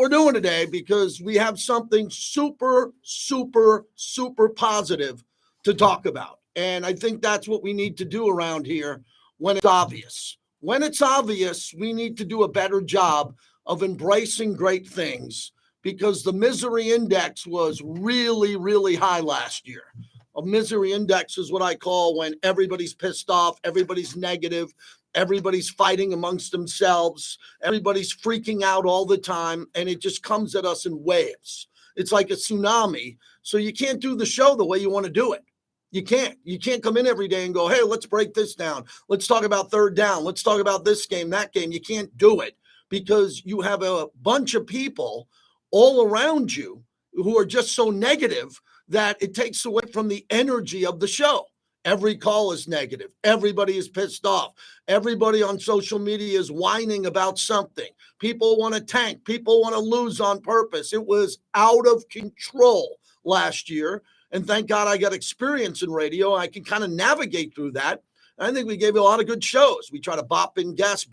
we're doing today because we have something super, super, super positive to talk about. And I think that's what we need to do around here when it's obvious. When it's obvious, we need to do a better job of embracing great things because the misery index was really, really high last year. A misery index is what I call when everybody's pissed off, everybody's negative, everybody's fighting amongst themselves, everybody's freaking out all the time, and it just comes at us in waves. It's like a tsunami. So you can't do the show the way you want to do it. You can't. You can't come in every day and go, hey, let's break this down. Let's talk about third down. Let's talk about this game, that game. You can't do it because you have a bunch of people all around you who are just so negative that it takes away from the energy of the show. Every call is negative. Everybody is pissed off. Everybody on social media is whining about something. People want to tank. People want to lose on purpose. It was out of control last year. And thank God I got experience in radio. I can kind of navigate through that. And I think we gave you a lot of good shows. We try to bop in guests,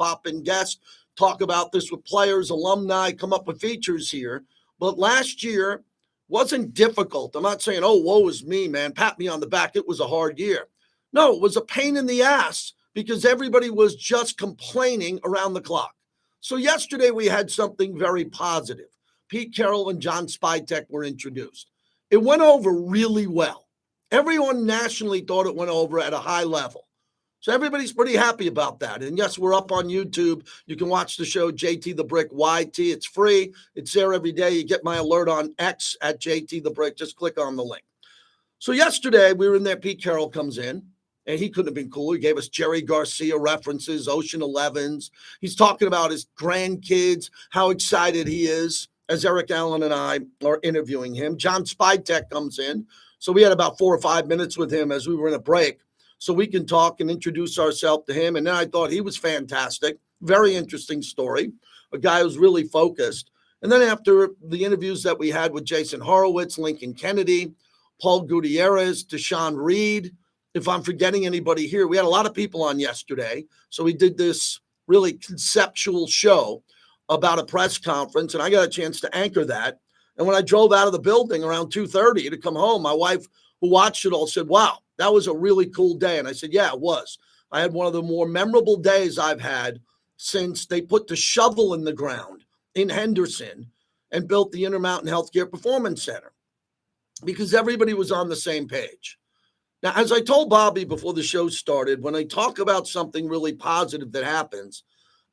talk about this with players, alumni, come up with features here. But last year wasn't difficult. I'm not saying, oh, woe is me, man. Pat me on the back. It was a hard year. No, it was a pain in the ass because everybody was just complaining around the clock. So yesterday we had something very positive. Pete Carroll and John Spytek were introduced. It went over really well. Everyone nationally thought it went over at a high level. So everybody's pretty happy about that. And yes, we're up on YouTube. You can watch the show JT the Brick YT. It's free. It's there every day. You get my alert on X at JT the Brick. Just click on the link. So yesterday we were in there. Pete Carroll comes in, and he couldn't have been cool. He gave us Jerry Garcia references, Ocean 11s. He's talking about his grandkids, how excited he is as Eric Allen and I are interviewing him. John Spytek comes in. So we had about 4 or 5 minutes with him as we were in a break, so we can talk and introduce ourselves to him. And then I thought he was fantastic. Very interesting story. A guy who's really focused. And then after the interviews that we had with Jason Horowitz, Lincoln Kennedy, Paul Gutierrez, Deshaun Reed, if I'm forgetting anybody here, we had a lot of people on yesterday. So we did this really conceptual show about a press conference, and I got a chance to anchor that. And when I drove out of the building around 2:30 to come home, my wife, who watched it all, said, wow, that was a really cool day. And I said, yeah, it was. I had one of the more memorable days I've had since they put the shovel in the ground in Henderson and built the Intermountain Healthcare Performance Center because everybody was on the same page. Now, as I told Bobby before the show started, when I talk about something really positive that happens,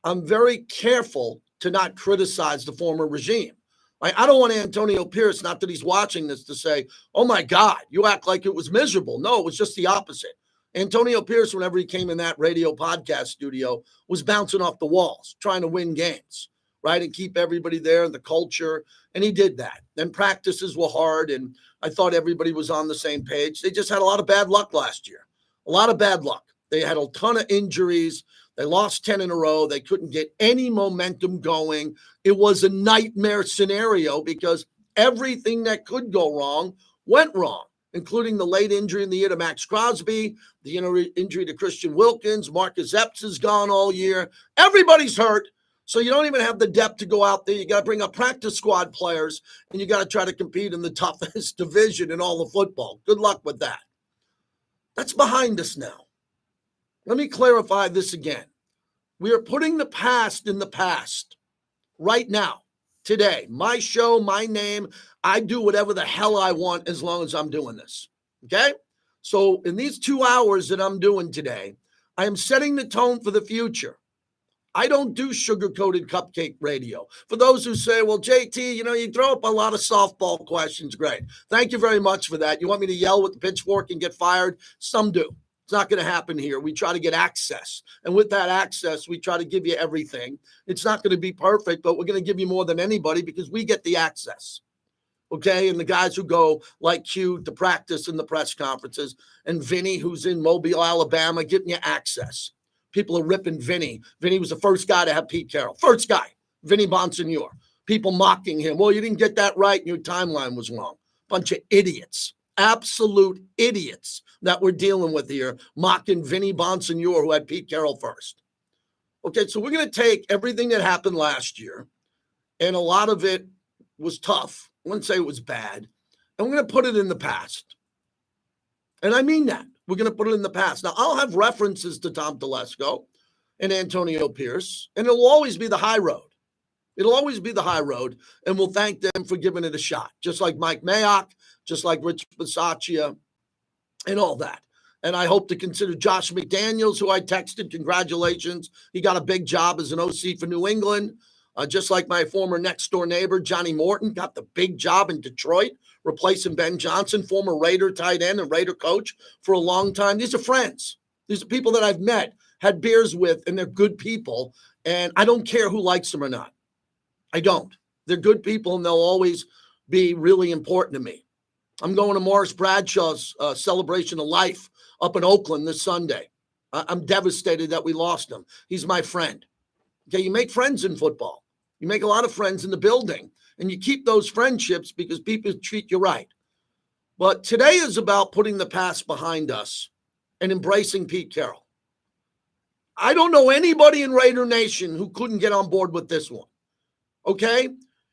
I'm very careful to not criticize the former regime. I don't want Antonio Pierce, not that he's watching this, to say, oh, my God, you act like it was miserable. No, it was just the opposite. Antonio Pierce, whenever he came in that radio podcast studio, was bouncing off the walls, trying to win games, right, and keep everybody there and the culture. And he did that. Then practices were hard, and I thought everybody was on the same page. They just had a lot of bad luck last year, a lot of bad luck. They had a ton of injuries. They lost 10 in a row. They couldn't get any momentum going. It was a nightmare scenario because everything that could go wrong went wrong, including the late injury in the year to Max Crosby, the injury to Christian Wilkins. Marcus Epps is gone all year. Everybody's hurt. So you don't even have the depth to go out there. You got to bring up practice squad players, and you got to try to compete in the toughest division in all of football. Good luck with that. That's behind us now. Let me clarify this again. We are putting the past in the past right now, today. My show, my name. I do whatever the hell I want as long as I'm doing this. Okay? So in these 2 hours that I'm doing today, I am setting the tone for the future. I don't do sugar-coated cupcake radio. For those who say, well, JT, you throw up a lot of softball questions. Great. Thank you very much for that. You want me to yell with the pitchfork and get fired? Some do. It's not going to happen here. We try to get access. And with that access, we try to give you everything. It's not going to be perfect, but we're going to give you more than anybody because we get the access. Okay? And the guys who go like Q to practice in the press conferences, and Vinny, who's in Mobile, Alabama, getting you access. People are ripping Vinny. Vinny was the first guy to have Pete Carroll. First guy, Vinny Bonsignore. People mocking him. Well, you didn't get that right and your timeline was wrong. Bunch of idiots. Absolute idiots that we're dealing with here, mocking Vinny Bonsignore, who had Pete Carroll first. Okay, so we're going to take everything that happened last year And a lot of it was tough. I wouldn't say it was bad. And we're going to put it in the past. And I mean that. We're going to put it in the past. Now, I'll have references to Tom Telesco and Antonio Pierce, and it'll always be the high road. It'll always be the high road, and we'll thank them for giving it a shot, just like Mike Mayock, just like Rich Bisaccia, and all that. And I hope to consider Josh McDaniels, who I texted, congratulations. He got a big job as an OC for New England, just like my former next-door neighbor, Johnny Morton, got the big job in Detroit, replacing Ben Johnson, former Raider tight end and Raider coach for a long time. These are friends. These are people that I've met, had beers with, and they're good people. And I don't care who likes them or not. I don't. They're good people, and they'll always be really important to me. I'm going to Morris Bradshaw's celebration of life up in Oakland this Sunday. I'm devastated that we lost him. He's my friend. Okay, you make friends in football. You make a lot of friends in the building, and you keep those friendships because people treat you right. But today is about putting the past behind us and embracing Pete Carroll. I don't know anybody in Raider Nation who couldn't get on board with this one. Okay?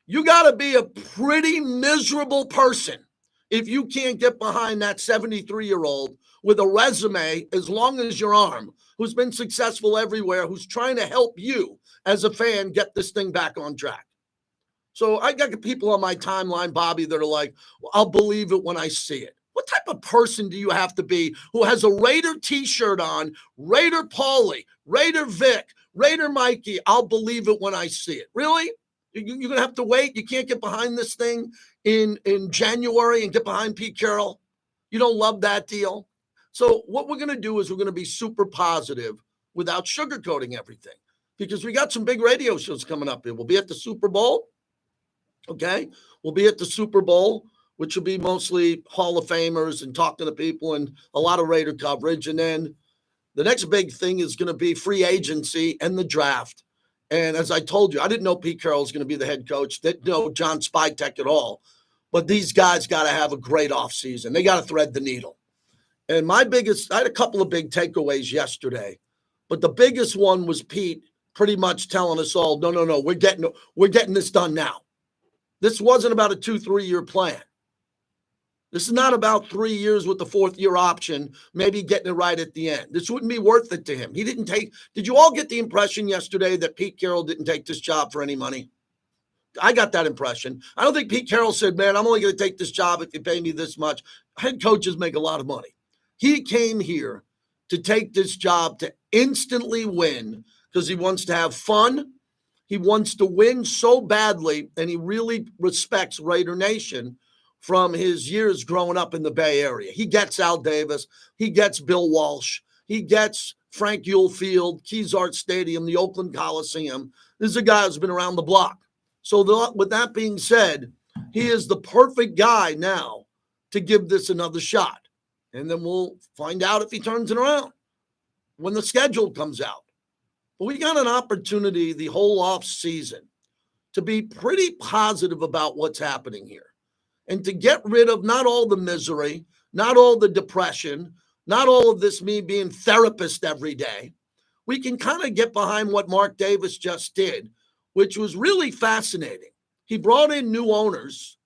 You got to be a pretty miserable person if you can't get behind that 73-year-old with a resume as long as your arm, who's been successful everywhere, who's trying to help you as a fan get this thing back on track. So I got people on my timeline, Bobby, that are like, well, I'll believe it when I see it. What type of person do you have to be who has a Raider t-shirt on, Raider Paulie, Raider Vic, Raider Mikey? I'll believe it when I see it. Really? You're going to have to wait? You can't get behind this thing in January and get behind Pete Carroll? You don't love that deal? So what we're going to do is we're going to be super positive without sugarcoating everything, because we got some big radio shows coming up here. We'll be at the Super Bowl. Okay? We'll be at the Super Bowl, which will be mostly Hall of Famers and talking to people and a lot of Raider coverage. And then the next big thing is going to be free agency and the draft. And as I told you, I didn't know Pete Carroll was going to be the head coach. Didn't know John Spytek at all. But these guys got to have a great offseason. They got to thread the needle. And I had a couple of big takeaways yesterday. But the biggest one was Pete pretty much telling us all, no, we're getting this done now. This wasn't about a 2-3 year plan. This is not about 3 years with the 4th year option, maybe getting it right at the end. This wouldn't be worth it to him. Did you all get the impression yesterday that Pete Carroll didn't take this job for any money? I got that impression. I don't think Pete Carroll said, man, I'm only going to take this job if you pay me this much. Head coaches make a lot of money. He came here to take this job to instantly win because he wants to have fun. He wants to win so badly, and he really respects Raider Nation from his years growing up in the Bay Area. He gets Al Davis. He gets Bill Walsh. He gets Frank Yule Field, Keysart Stadium, the Oakland Coliseum. This is a guy who's been around the block. So with that being said, he is the perfect guy now to give this another shot. And then we'll find out if he turns it around when the schedule comes out. But we got an opportunity the whole off season to be pretty positive about what's happening here and to get rid of not all the misery, not all the depression, not all of this me being therapist every day. We can kind of get behind what Mark Davis just did, which was really fascinating. He brought in new owners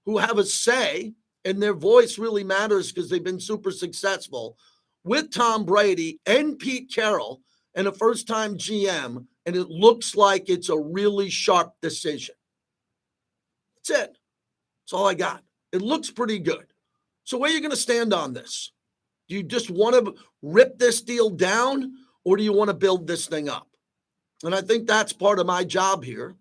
who have a say, and their voice really matters because they've been super successful with Tom Brady and Pete Carroll and a first-time GM, and it looks like it's a really sharp decision. That's it. That's all I got. It looks pretty good. So where are you going to stand on this? Do you just want to rip this deal down, or do you want to build this thing up? And I think that's part of my job here,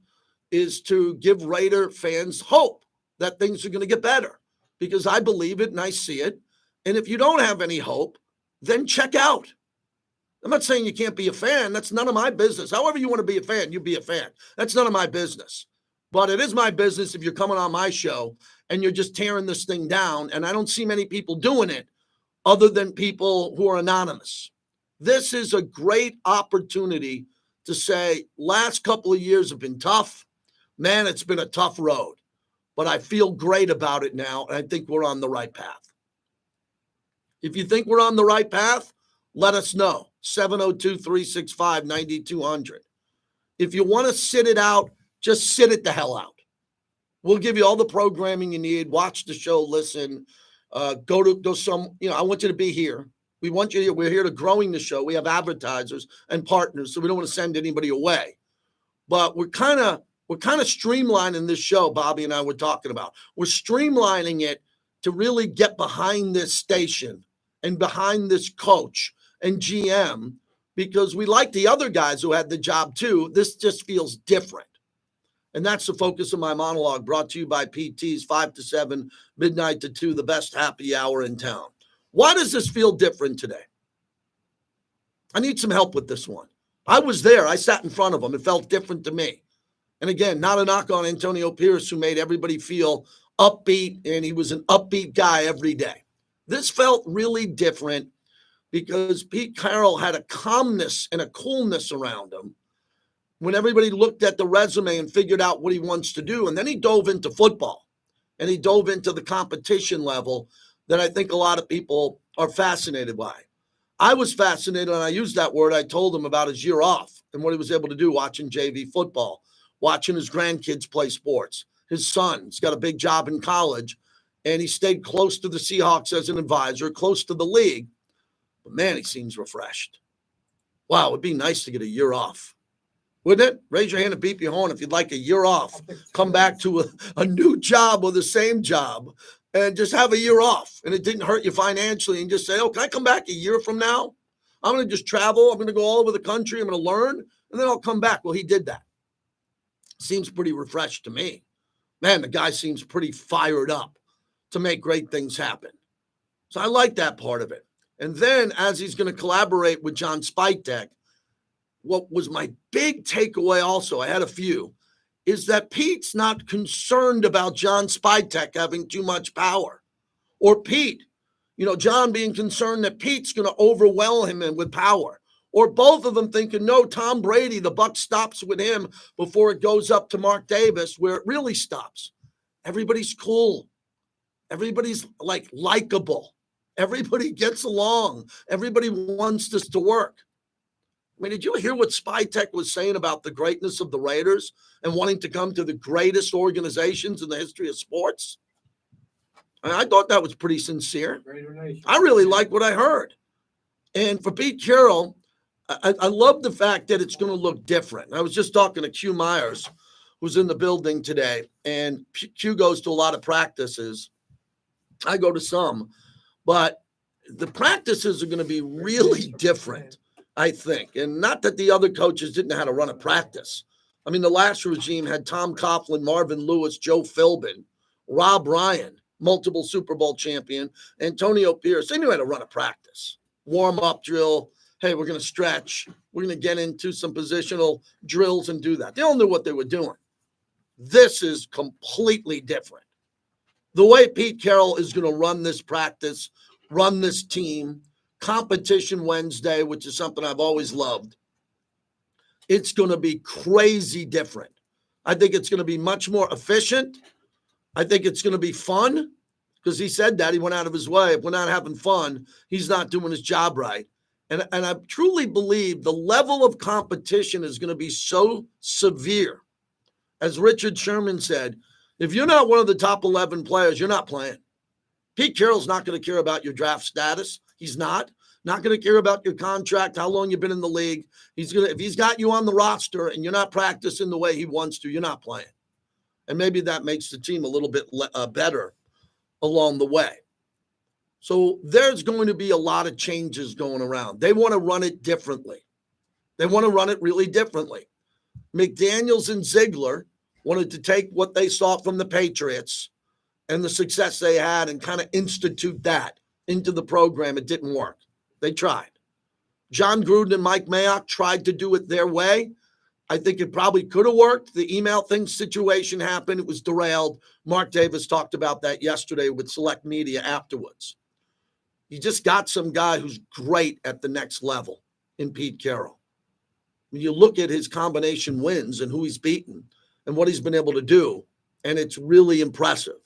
is to give Raider fans hope that things are going to get better, because I believe it and I see it. And if you don't have any hope, then check out. I'm not saying you can't be a fan. That's none of my business. However you want to be a fan, you be a fan. That's none of my business. But it is my business if you're coming on my show and you're just tearing this thing down. And I don't see many people doing it other than people who are anonymous. This is a great opportunity to say, last couple of years have been tough. Man, it's been a tough road. But I feel great about it now, and I think we're on the right path. If you think we're on the right path, let us know. 702-365-9200. If you want to sit it out, just sit it the hell out. We'll give you all the programming you need. Watch the show, listen, go some, I want you to be here. We want you here. We're here to growing the show. We have advertisers and partners, so we don't want to send anybody away. But we're kind of streamlining this show, Bobby and I were talking about. We're streamlining it to really get behind this station and behind this coach and GM, because we like the other guys who had the job too. This just feels different. And that's the focus of my monologue, brought to you by PT's 5 to 7, midnight to 2, the best happy hour in town. Why does this feel different today? I need some help with this one. I was there. I sat in front of him. It felt different to me. And again, not a knock on Antonio Pierce, who made everybody feel upbeat, and he was an upbeat guy every day. This felt really different because Pete Carroll had a calmness and a coolness around him when everybody looked at the resume and figured out what he wants to do. And then he dove into football, and he dove into the competition level that I think a lot of people are fascinated by. I was fascinated, and I used that word. I told him about his year off and what he was able to do watching JV football, watching his grandkids play sports. His son's got a big job in college, and he stayed close to the Seahawks as an advisor, close to the league. But, man, he seems refreshed. Wow, it'd be nice to get a year off. Wouldn't it? Raise your hand and beep your horn if you'd like a year off. Come back to a new job or the same job and just have a year off. And it didn't hurt you financially, and just say, oh, can I come back a year from now? I'm going to just travel. I'm going to go all over the country. I'm going to learn, and then I'll come back. Well, he did that. Seems pretty refreshed to me. Man, the guy seems pretty fired up to make great things happen. So I like that part of it. And then as he's going to collaborate with John Spytek, what was my big takeaway also, I had a few, is that Pete's not concerned about John Spytek having too much power. Or Pete, John being concerned that Pete's going to overwhelm him with power. Or both of them thinking, no, Tom Brady, the buck stops with him before it goes up to Mark Davis, where it really stops. Everybody's cool. Everybody's likable. Everybody gets along. Everybody wants this to work. I mean, did you hear what Spytek was saying about the greatness of the Raiders and wanting to come to the greatest organizations in the history of sports? I thought that was pretty sincere. I really like what I heard. And for Pete Carroll, I love the fact that it's going to look different. I was just talking to Q Myers, who's in the building today, and Q goes to a lot of practices. I go to some, but the practices are going to be really different, I think. And not that the other coaches didn't know how to run a practice. I mean, the last regime had Tom Coughlin, Marvin Lewis, Joe Philbin, Rob Ryan, multiple Super Bowl champion, Antonio Pierce. They knew how to run a practice. Warm-up drill. Hey, we're going to stretch. We're going to get into some positional drills and do that. They all knew what they were doing. This is completely different. The way Pete Carroll is going to run this practice, run this team, Competition Wednesday, which is something I've always loved, it's going to be crazy different. I think it's going to be much more efficient. I think it's going to be fun, because he said that. He went out of his way. If we're not having fun, he's not doing his job right. And I truly believe the level of competition is going to be so severe. As Richard Sherman said, if you're not one of the top 11 players, you're not playing. Pete Carroll's not going to care about your draft status. He's not going to care about your contract, how long you've been in the league. If he's got you on the roster and you're not practicing the way he wants to, you're not playing. And maybe that makes the team a little bit better along the way. So there's going to be a lot of changes going around. They want to run it differently. They want to run it really differently. McDaniels and Ziegler wanted to take what they saw from the Patriots and the success they had and kind of institute that into the program. It didn't work. They tried. John Gruden and Mike Mayock tried to do it their way. I think it probably could have worked. The email thing situation happened. It was derailed. Mark Davis talked about that yesterday with Select Media afterwards. You just got some guy who's great at the next level in Pete Carroll. When you look at his combination wins and who he's beaten and what he's been able to do, and it's really impressive.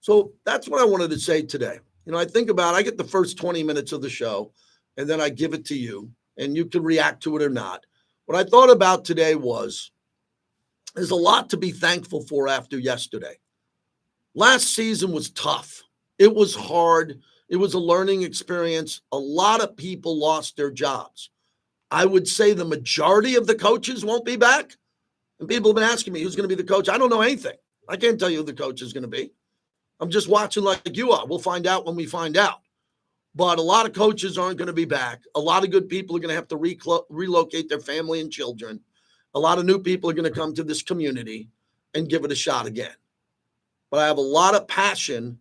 So that's what I wanted to say today. I get the first 20 minutes of the show, and then I give it to you, and you can react to it or not. What I thought about today was There's a lot to be thankful for after yesterday. Last season was tough. It was hard. It was a learning experience. A lot of people lost their jobs. I would say the majority of the coaches won't be back. And people have been asking me, who's going to be the coach? I don't know anything. I can't tell you who the coach is going to be. I'm just watching like you are. We'll find out when we find out. But a lot of coaches aren't going to be back. A lot of good people are going to have to relocate their family and children. A lot of new people are going to come to this community and give it a shot again. But I have a lot of passion.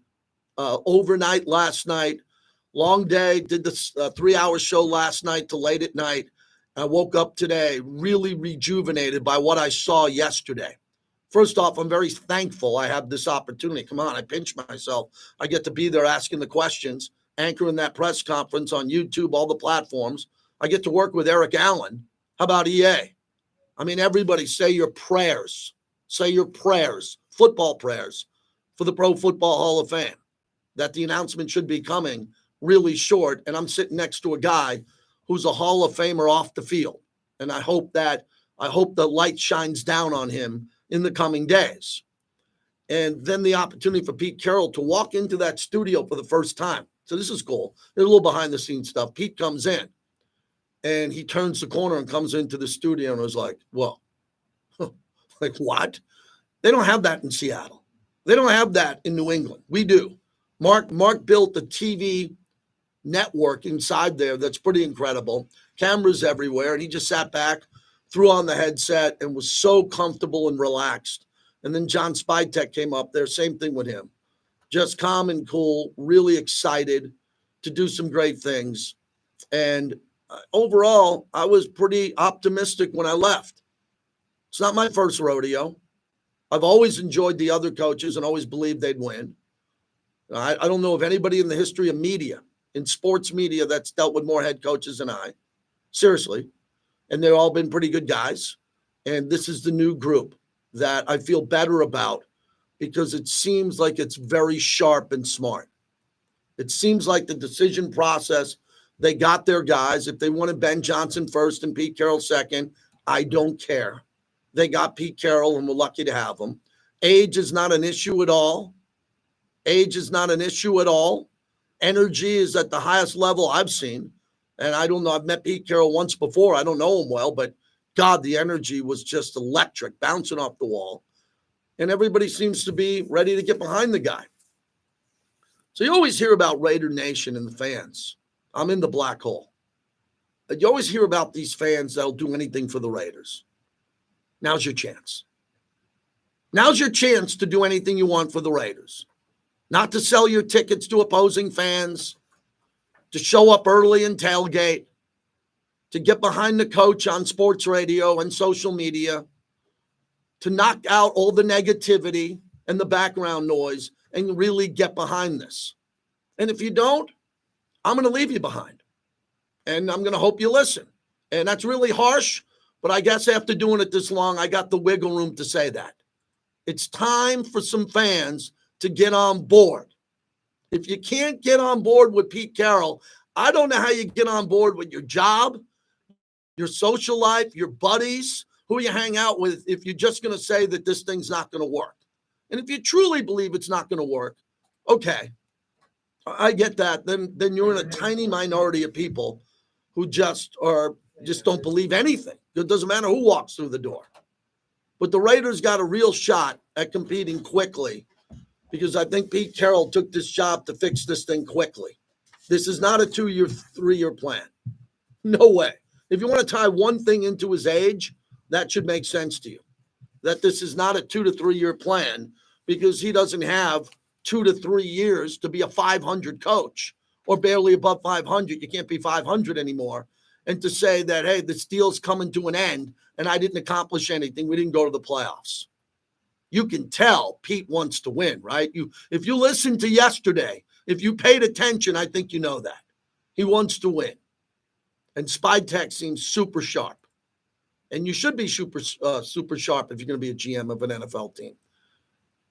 Overnight last night, long day, did the 3-hour show last night till late at night. I woke up today really rejuvenated by what I saw yesterday. First off, I'm very thankful I have this opportunity. Come on, I pinch myself. I get to be there asking the questions, anchoring that press conference on YouTube, all the platforms. I get to work with Eric Allen. How about EA? I mean, everybody say your prayers. Say your prayers, football prayers for the Pro Football Hall of Fame, that the announcement should be coming really short. And I'm sitting next to a guy who's a Hall of Famer off the field. And I hope the light shines down on him in the coming days. And then the opportunity for Pete Carroll to walk into that studio for the first time. So this is cool. There's a little behind the scenes stuff. Pete comes in and he turns the corner and comes into the studio and was like, whoa, like what? They don't have that in Seattle. They don't have that in New England. We do. Mark built the TV network inside there that's pretty incredible. Cameras everywhere. And he just sat back, threw on the headset, and was so comfortable and relaxed. And then John Spytek came up there. Same thing with him. Just calm and cool, really excited to do some great things. And overall, I was pretty optimistic when I left. It's not my first rodeo. I've always enjoyed the other coaches and always believed they'd win. I don't know of anybody in the history of media, in sports media, that's dealt with more head coaches than I. Seriously. And they've all been pretty good guys. And this is the new group that I feel better about because it seems like it's very sharp and smart. It seems like the decision process, they got their guys. If they wanted Ben Johnson first and Pete Carroll second, I don't care. They got Pete Carroll, and we're lucky to have him. Age is not an issue at all. Age is not an issue at all. Energy is at the highest level I've seen. And I don't know, I've met Pete Carroll once before. I don't know him well, but God, the energy was just electric, bouncing off the wall. And everybody seems to be ready to get behind the guy. So you always hear about Raider Nation and the fans. I'm in the black hole. You always hear about these fans that'll do anything for the Raiders. Now's your chance. Now's your chance to do anything you want for the Raiders. Not to sell your tickets to opposing fans, to show up early and tailgate, to get behind the coach on sports radio and social media, to knock out all the negativity and the background noise and really get behind this. And if you don't, I'm going to leave you behind. And I'm going to hope you listen. And that's really harsh, but I guess after doing it this long, I got the wiggle room to say that. It's time for some fans to get on board. If you can't get on board with Pete Carroll, I don't know how you get on board with your job, your social life, your buddies, who you hang out with, if you're just going to say that this thing's not going to work. And if you truly believe it's not going to work, okay, I get that. Then you're in a tiny minority of people who just don't believe anything. It doesn't matter who walks through the door. But the Raiders got a real shot at competing quickly because I think Pete Carroll took this job to fix this thing quickly. This is not a 2-year, 3-year plan. No way. If you want to tie one thing into his age, that should make sense to you. That this is not a 2 to 3 year plan because he doesn't have 2 to 3 years to be a 500 coach or barely above 500. You can't be 500 anymore. And to say that, hey, this deal's coming to an end and I didn't accomplish anything. We didn't go to the playoffs. You can tell Pete wants to win, right? If you listened to yesterday, if you paid attention, I think you know that. He wants to win. And Spytek seems super sharp. And you should be super sharp if you're going to be a GM of an NFL team.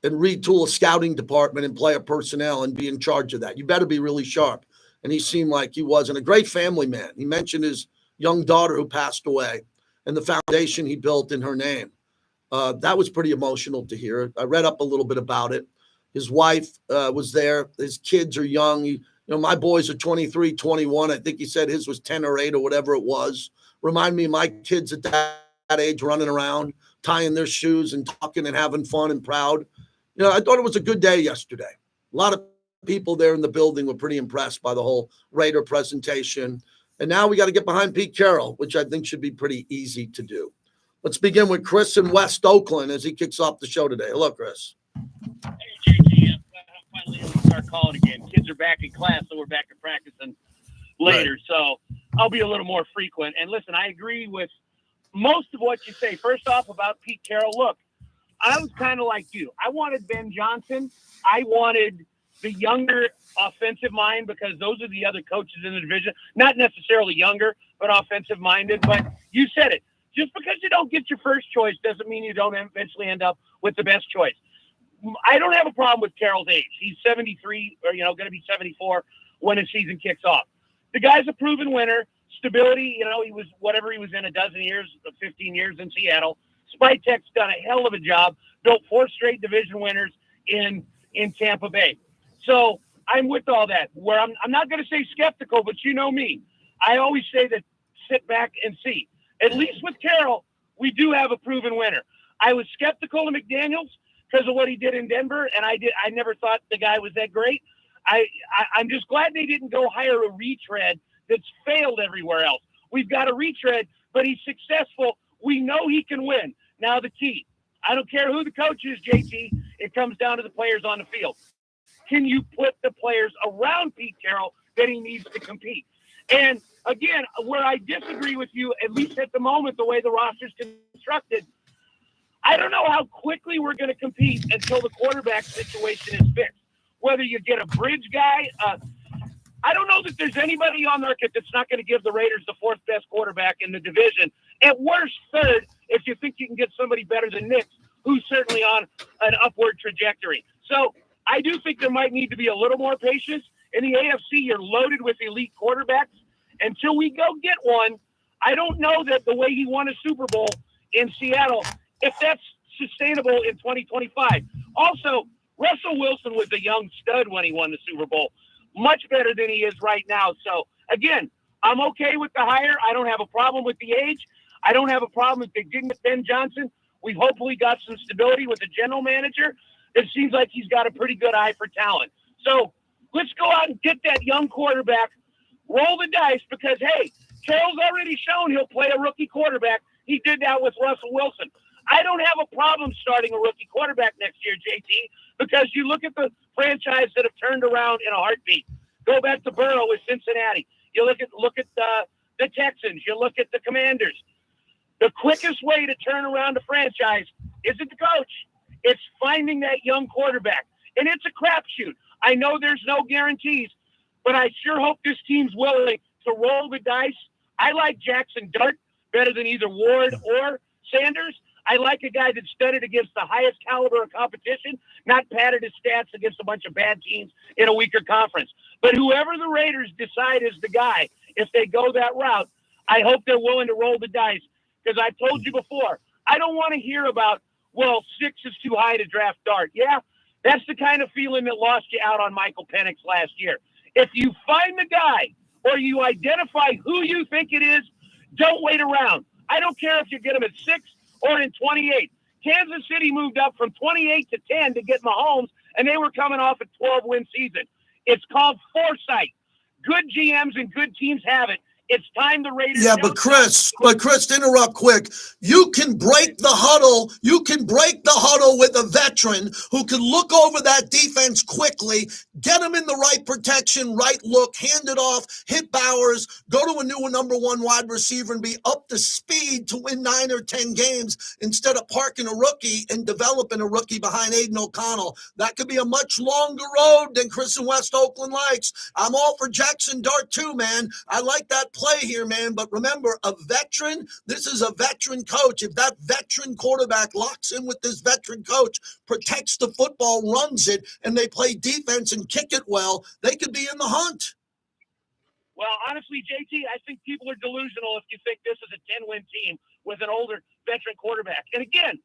And retool a scouting department and player personnel and be in charge of that. You better be really sharp. And he seemed like he was. And a great family man. He mentioned his young daughter who passed away and the foundation he built in her name. That was pretty emotional to hear. I read up a little bit about it. His wife was there. His kids are young. My boys are 23, 21. I think he said his was 10 or 8 or whatever it was. Remind me of my kids at that age running around, tying their shoes and talking and having fun and proud. I thought it was a good day yesterday. A lot of people there in the building were pretty impressed by the whole Raider presentation. And now we got to get behind Pete Carroll, which I think should be pretty easy to do. Let's begin with Chris in West Oakland as he kicks off the show today. Hello, Chris. Hey, JT, I'm finally able to start calling again. Kids are back in class, so we're back to practicing later. Right. So I'll be a little more frequent. And listen, I agree with most of what you say. First off, about Pete Carroll, look, I was kind of like you. I wanted Ben Johnson. I wanted the younger offensive mind because those are the other coaches in the division. Not necessarily younger, but offensive-minded. But you said it. Just because you don't get your first choice doesn't mean you don't eventually end up with the best choice. I don't have a problem with Carroll's age. He's 73 or, going to be 74 when his season kicks off. The guy's a proven winner. Stability, he was whatever he was in a dozen years, 15 years in Seattle. Spytek's done a hell of a job, built 4 straight division winners in Tampa Bay. So I'm with all that. Where I'm not going to say skeptical, but you know me. I always say that sit back and see. At least with Carroll, we do have a proven winner. I was skeptical of McDaniels because of what he did in Denver, and I never thought the guy was that great. I'm just glad they didn't go hire a retread that's failed everywhere else. We've got a retread, but he's successful. We know he can win. Now the key, I don't care who the coach is, JT, it comes down to the players on the field. Can you put the players around Pete Carroll that he needs to compete? And again, where I disagree with you, at least at the moment, the way the roster's constructed, I don't know how quickly we're going to compete until the quarterback situation is fixed. Whether you get a bridge guy, I don't know that there's anybody on the market that's not going to give the Raiders the 4th best quarterback in the division. At worst, 3rd, if you think you can get somebody better than Nick, who's certainly on an upward trajectory. So I do think there might need to be a little more patience. In the AFC, you're loaded with elite quarterbacks. Until we go get one, I don't know that the way he won a Super Bowl in Seattle, if that's sustainable in 2025. Also, Russell Wilson was a young stud when he won the Super Bowl. Much better than he is right now. So, again, I'm okay with the hire. I don't have a problem with the age. I don't have a problem if they didn't get Ben Johnson. We've hopefully got some stability with the general manager. It seems like he's got a pretty good eye for talent. So let's go out and get that young quarterback, roll the dice, because, hey, Carroll's already shown he'll play a rookie quarterback. He did that with Russell Wilson. I don't have a problem starting a rookie quarterback next year, JT, because you look at the franchise that have turned around in a heartbeat. Go back to Burrow with Cincinnati. You look at the Texans. You look at the Commanders. The quickest way to turn around a franchise isn't the coach. It's finding that young quarterback. And it's a crapshoot. I know there's no guarantees, but I sure hope this team's willing to roll the dice. I like Jackson Dart better than either Ward or Sanders. I like a guy that studied against the highest caliber of competition, not padded his stats against a bunch of bad teams in a weaker conference. But whoever the Raiders decide is the guy, if they go that route, I hope they're willing to roll the dice. Because I've told you before, I don't want to hear about, 6 is too high to draft Dart. Yeah, that's the kind of feeling that lost you out on Michael Penix last year. If you find the guy or you identify who you think it is, don't wait around. I don't care if you get him at 6 or in 28. Kansas City moved up from 28 to 10 to get Mahomes, and they were coming off a 12-win season. It's called foresight. Good GMs and good teams have it. It's time the Raiders. Yeah, but Chris, to interrupt quick, you can break the huddle. You can break the huddle with a veteran who can look over that defense quickly, get him in the right protection, right look, hand it off, hit Bowers, go to a new number 1 wide receiver and be up to speed to win 9 or 10 games instead of parking a rookie and developing a rookie behind Aiden O'Connell. That could be a much longer road than Chris in West Oakland likes. I'm all for Jackson Dart too, man. I like that play here, man. But remember, a veteran, this is a veteran coach. If that veteran quarterback locks in with this veteran coach, protects the football, runs it, and they play defense and kick it well, they could be in the hunt. Well, honestly, JT, I think people are delusional if you think this is a 10-win team with an older veteran quarterback. And again,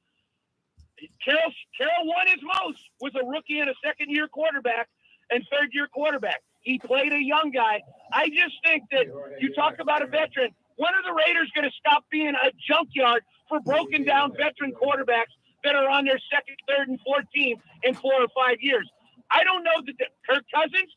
Carroll won his most with a rookie and a second-year quarterback and third-year quarterback. He played a young guy. I just think that you talk about a veteran. When are the Raiders going to stop being a junkyard for broken-down veteran quarterbacks that are on their second, third, and fourth team in 4 or 5 years? I don't know that Kirk Cousins.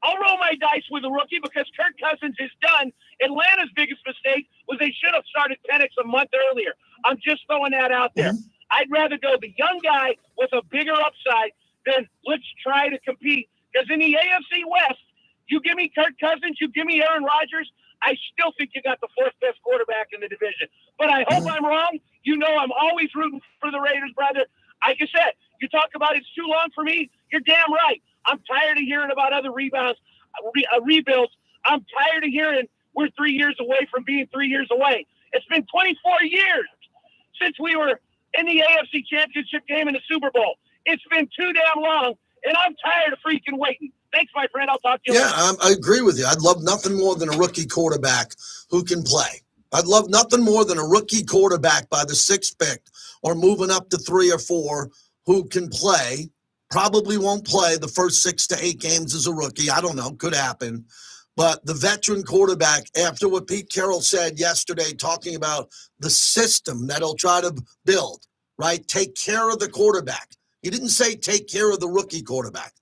I'll roll my dice with a rookie because Kirk Cousins is done. Atlanta's biggest mistake was they should have started Penix a month earlier. I'm just throwing that out there. I'd rather go the young guy with a bigger upside than let's try to compete. Because in the AFC West, you give me Kirk Cousins, you give me Aaron Rodgers, I still think you got the fourth best quarterback in the division. But I hope I'm wrong. You know I'm always rooting for the Raiders, brother. Like I said, you talk about it's too long for me. You're damn right. I'm tired of hearing about other rebuilds. I'm tired of hearing we're 3 years away from being 3 years away. It's been 24 years since we were in the AFC Championship game in the Super Bowl. It's been too damn long, and I'm tired of freaking waiting. Thanks, my friend. I'll talk to you later. I agree with you. I'd love nothing more than a rookie quarterback who can play. I'd love nothing more than a rookie quarterback by the 6th pick or moving up to 3 or 4 who can play. Probably won't play the first 6 to 8 games as a rookie. I don't know. Could happen. But the veteran quarterback, after what Pete Carroll said yesterday, talking about the system that he'll try to build, right? Take care of the quarterback. He didn't say take care of the rookie quarterback.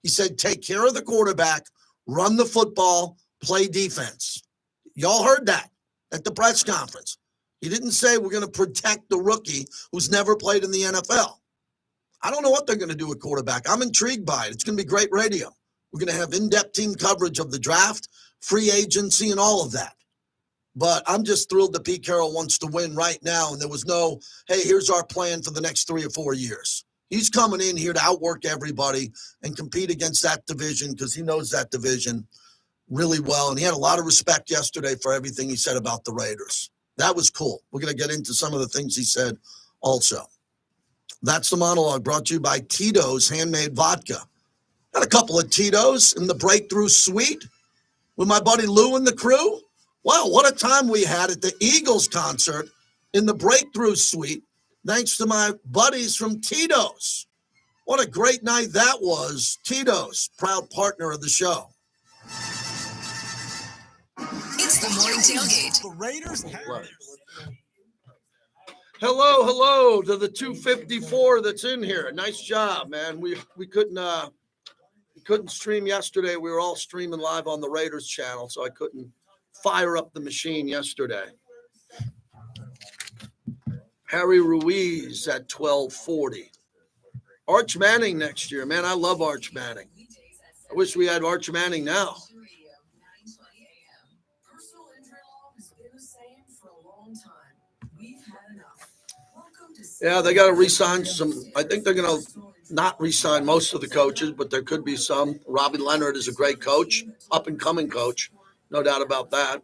He said take care of the quarterback, run the football, play defense. Y'all heard that at the press conference. He didn't say we're going to protect the rookie who's never played in the NFL. I don't know what they're going to do with quarterback. I'm intrigued by it. It's going to be great radio. We're going to have in-depth team coverage of the draft, free agency, and all of that. But I'm just thrilled that Pete Carroll wants to win right now, and there was no, hey, here's our plan for the next 3 or 4 years. He's coming in here to outwork everybody and compete against that division because he knows that division really well, and he had a lot of respect yesterday for everything he said about the Raiders. That was cool. We're going to get into some of the things he said also. That's the monologue brought to you by Tito's Handmade Vodka. Got a couple of Tito's in the Breakthrough Suite with my buddy Lou and the crew. Wow, what a time we had at the Eagles concert in the Breakthrough Suite, thanks to my buddies from Tito's. What a great night that was. Tito's, proud partner of the show. It's the morning tailgate. The Raiders Hello to the 254 that's in here. Nice job, man. We couldn't stream yesterday. We were all streaming live on the Raiders channel, so I couldn't fire up the machine yesterday. Harry Ruiz at 1240. Arch Manning next year, man. I love Arch Manning. I wish we had Arch Manning now. Yeah, they got to re-sign some. I think they're going to not re-sign most of the coaches, but there could be some. Robbie Leonard is a great coach, up-and-coming coach. No doubt about that.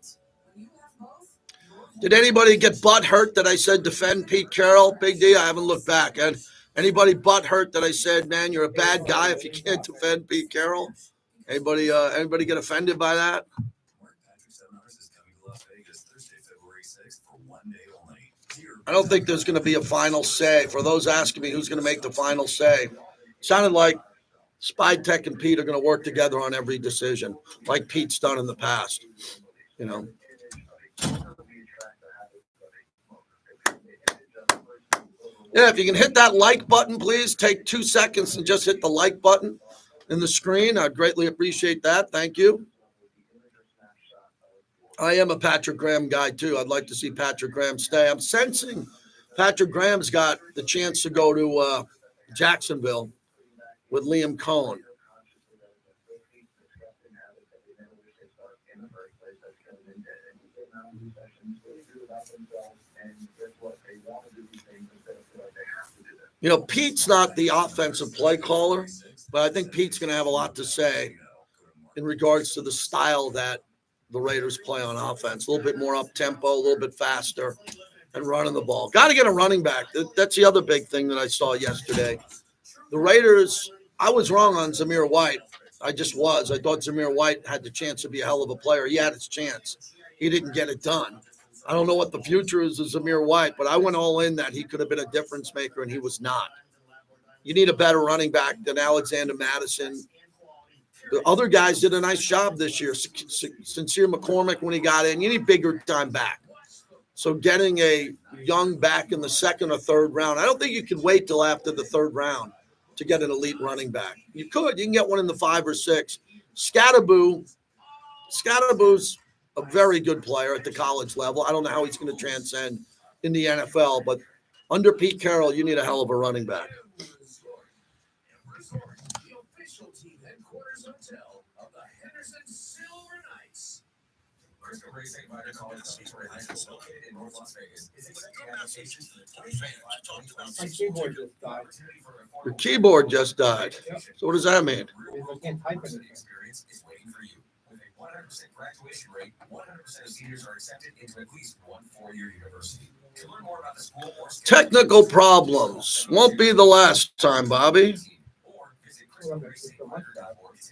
Did anybody get butt hurt that I said defend Pete Carroll? Big D, I haven't looked back. And anybody butt hurt that I said, man, you're a bad guy if you can't defend Pete Carroll? Anybody get offended by that? I don't think there's going to be a final say. For those asking me who's going to make the final say, sounded like Spy Tech and Pete are going to work together on every decision, like Pete's done in the past. You know. Yeah, if you can hit that like button, please take 2 seconds and just hit the like button in the screen. I'd greatly appreciate that. Thank you. I am a Patrick Graham guy, too. I'd like to see Patrick Graham stay. I'm sensing Patrick Graham's got the chance to go to Jacksonville with Liam Cohen. You know, Pete's not the offensive play caller, but I think Pete's going to have a lot to say in regards to the style that the Raiders play on offense. A little bit more up-tempo, a little bit faster, and running the ball. Got to get a running back. That's the other big thing that I saw yesterday. The Raiders, I was wrong on Zamir White. I just was. I thought Zamir White had the chance to be a hell of a player. He had his chance. He didn't get it done. I don't know what the future is of Zamir White, but I went all in that he could have been a difference maker, and he was not. You need a better running back than Alexander Madison. The other guys did a nice job this year. Sincere McCormick, when he got in, you need bigger time back. So getting a young back in the second or third round, I don't think you can wait till after the third round to get an elite running back. You could. You can get one in the 5 or 6. Scatterboo's a very good player at the college level. I don't know how he's going to transcend in the NFL, but under Pete Carroll, you need a hell of a running back. Your keyboard just died. So what does that mean? Technical problems. Won't be the last time, Bobby.